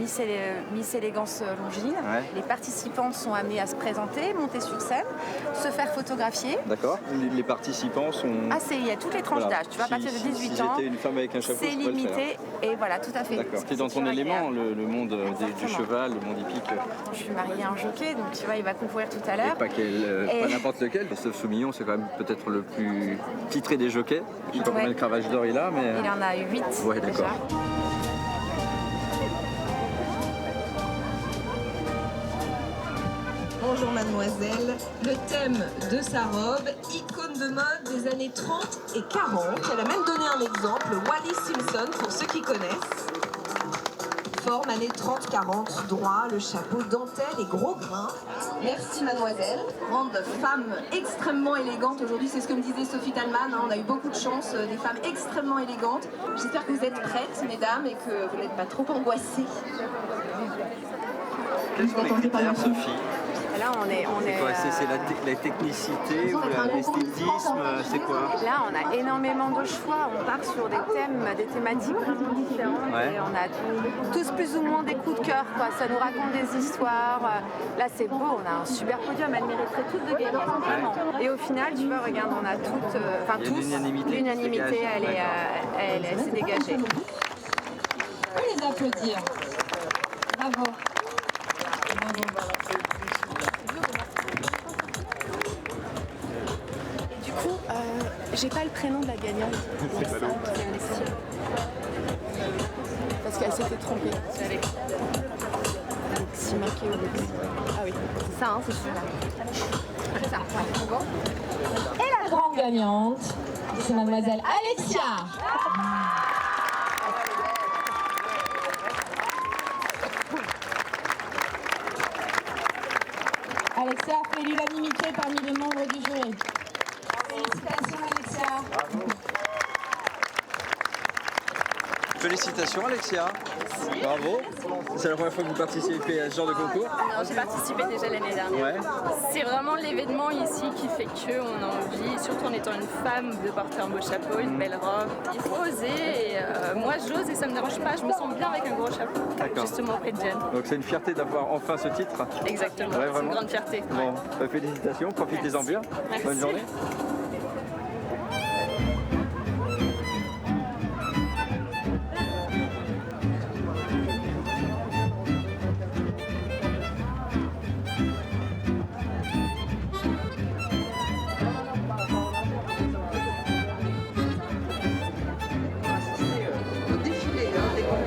Miss Élégance Longines. Ouais. Les participantes sont amenées à se présenter, monter sur scène, se faire photographier. D'accord. Les participants sont... Ah, il y a toutes les tranches d'âge. Tu vois, à partir de 18 ans. Si j'étais une femme avec un chapeau, c'est limité. Et voilà, tout à fait. D'accord. Tu es dans ton élément, le monde du cheval, le monde hippique. Je suis mariée à un jockey, donc tu vois, il va concourir tout à l'heure. Pas n'importe lequel. Christophe Soumillon, c'est quand même peut-être le plus titré des jockeys. Je ne sais pas combien de cravaches d'or il a, mais... Il en a 8. Ouais, d'accord. Bonjour mademoiselle, le thème de sa robe, icône de mode des années 30 et 40. Elle a même donné un exemple, Wallis Simpson pour ceux qui connaissent. Forme années 30-40, droit, le chapeau dentelle et gros grain. Merci mademoiselle. Grande femme extrêmement élégante aujourd'hui, c'est ce que me disait Sophie Talman, hein. On a eu beaucoup de chance, des femmes extrêmement élégantes. J'espère que vous êtes prêtes mesdames et que vous n'êtes pas trop angoissées. Quels sont les critères, Sophie? Là, c'est la technicité ou l'esthétisme, c'est quoi? Là, on a énormément de choix. On part sur des thèmes, des thématiques vraiment différentes. Ouais. Et on a tous plus ou moins des coups de cœur, quoi. Ça nous raconte des histoires. Là, c'est beau. On a un super podium. Elles mériteraient toutes de gagner, vraiment. Et au final, tu vois, regarde, on a toutes, tous, l'unanimité, elle s'est dégagée. On peut les applaudir. Bravo. Du coup, j'ai pas le prénom de la gagnante. Parce qu'elle s'était trompée. C'est Alexis. Alexis marqué ou Alexis. Ah oui, c'est ça, hein, c'est sûr. C'est ça. Ouais. Et la grande gagnante, c'est mademoiselle Alexia. Alexia a fait l'unanimité parmi les membres du jury. Félicitations Alexia. Félicitations Alexia. Bravo. C'est la première fois que vous participez à ce genre de concours? Non, j'ai participé déjà l'année dernière. Ouais. C'est vraiment l'événement ici qui fait qu'on a envie, surtout en étant une femme, de porter un beau chapeau, une belle robe. Il faut oser et moi j'ose et ça me dérange pas, je me sens bien avec un gros chapeau, justement auprès de Diane. Donc c'est une fierté d'avoir enfin ce titre? Exactement, ouais, c'est une grande fierté. Bon, bah, félicitations, profitez-en bien. Merci. Bonne journée.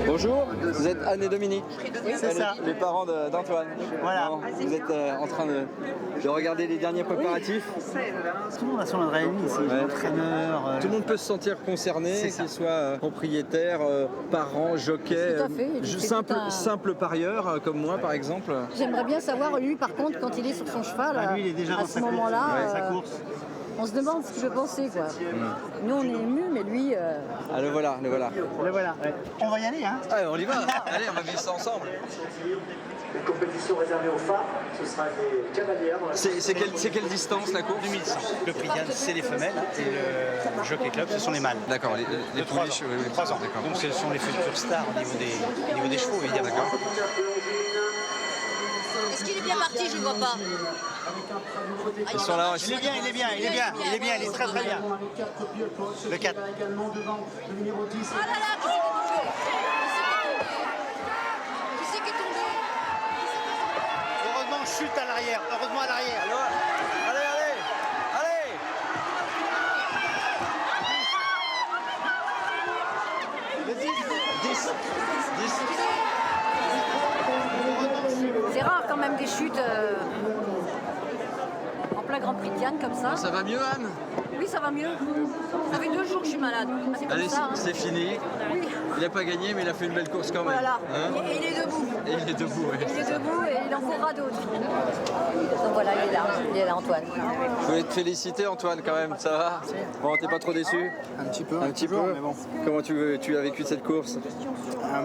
Bonjour, vous êtes Anne et Dominique. Oui, c'est ça. Les parents d'Antoine. Voilà. Bon, vous êtes en train de regarder les derniers préparatifs. Tout le monde a son adrénaline ici, les entraîneurs. Tout le monde peut se sentir concerné, qu'il soit propriétaire, parent, jockey, Tout à fait. simple parieur comme moi par exemple. J'aimerais bien savoir, lui, par contre, quand il est sur son cheval, Lui, il est déjà à dans ce moment-là, sa course. on se demande ce qu'il veut penser, quoi. Nous, on est émus, mais lui... Ah, le voilà, le voilà. Le voilà. Ouais. On va y aller, hein? Allez, on y va. Allez, on va vivre ça ensemble. Une compétition réservée aux femmes, ce sera des cavalières. C'est quelle distance la course? 2100. Le prix Diane, c'est les femelles et le Jockey Club, ce sont les mâles. D'accord, les 3 ans. pouliches, 3 ans. Donc ce sont les futurs stars au niveau des chevaux, évidemment. Est-ce qu'il est bien parti? Je ne vois pas. Ils sont là. Il est bien, il est très très bien. Le 4. Ah là là, qui c'est qui est tombé? Heureusement, chute à l'arrière. Heureusement à l'arrière. Allez, C'est rare quand même des chutes en plein Grand Prix de Diane comme ça. Ça va mieux, Anne? Oui, ça va mieux. Ça fait 2 jours que je suis malade. C'est comme Allez, ça. Hein. c'est fini. Oui. Il n'a pas gagné, mais il a fait une belle course quand même. Voilà. Hein? Et il est debout. Et il est debout, oui. Il est debout et il en faudra d'autres. Donc voilà, il est là, Antoine. Je voulais te féliciter, Antoine, quand même. Ça va? Bon, t'es pas trop déçu? Un petit peu, Un petit peu. mais bon. Comment tu as vécu cette course?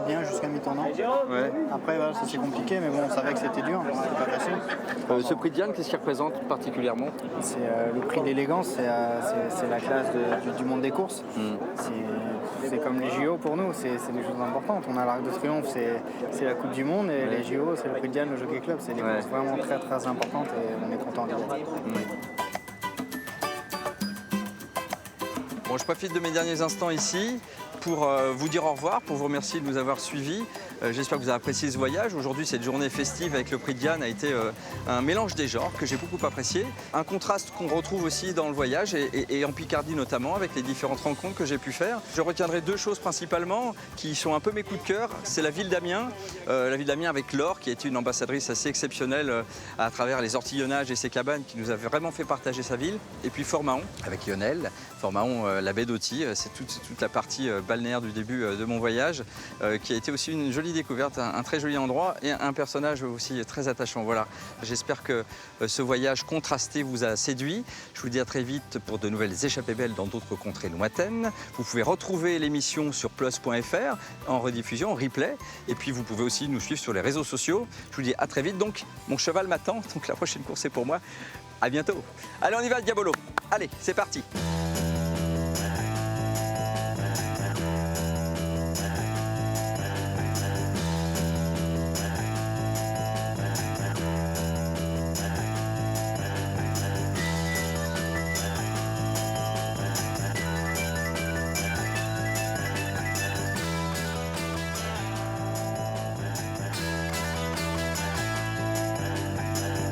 Bien jusqu'à mi-tournant. Ouais. Après, voilà, ça c'est compliqué, mais bon, on savait que c'était dur, c'était pas facile. Ce prix de Diane, qu'est-ce qu'il représente particulièrement? C'est le prix de l'élégance, c'est la classe du monde des courses. C'est comme les JO pour nous, c'est des choses importantes. On a l'Arc de Triomphe, c'est la Coupe du Monde, et les JO, c'est le prix de Diane, le Jockey Club. C'est des courses vraiment très très importantes et on est content d'y être. Bon, je profite de mes derniers instants ici pour vous dire au revoir, pour vous remercier de nous avoir suivis. J'espère que vous avez apprécié ce voyage. Aujourd'hui, cette journée festive avec le prix de Diane a été un mélange des genres que j'ai beaucoup apprécié. Un contraste qu'on retrouve aussi dans le voyage et en Picardie notamment avec les différentes rencontres que j'ai pu faire. Je retiendrai 2 choses principalement qui sont un peu mes coups de cœur. C'est la ville d'Amiens avec Laure qui a été une ambassadrice assez exceptionnelle à travers les ortillonnages et ses cabanes qui nous a vraiment fait partager sa ville. Et puis Fort-Mahon avec Lionel. Fort-Mahon, la baie d'Auty, c'est toute la partie balnéaire du début de mon voyage qui a été aussi une jolie découverte, un très joli endroit et un personnage aussi très attachant. Voilà, j'espère que ce voyage contrasté vous a séduit. Je vous dis à très vite pour de nouvelles échappées belles dans d'autres contrées lointaines. Vous pouvez retrouver l'émission sur plus.fr en rediffusion, en replay. Et puis vous pouvez aussi nous suivre sur les réseaux sociaux. Je vous dis à très vite. Donc mon cheval m'attend, donc la prochaine course est pour moi. À bientôt. Allez, on y va, le Diabolo. Allez, c'est parti.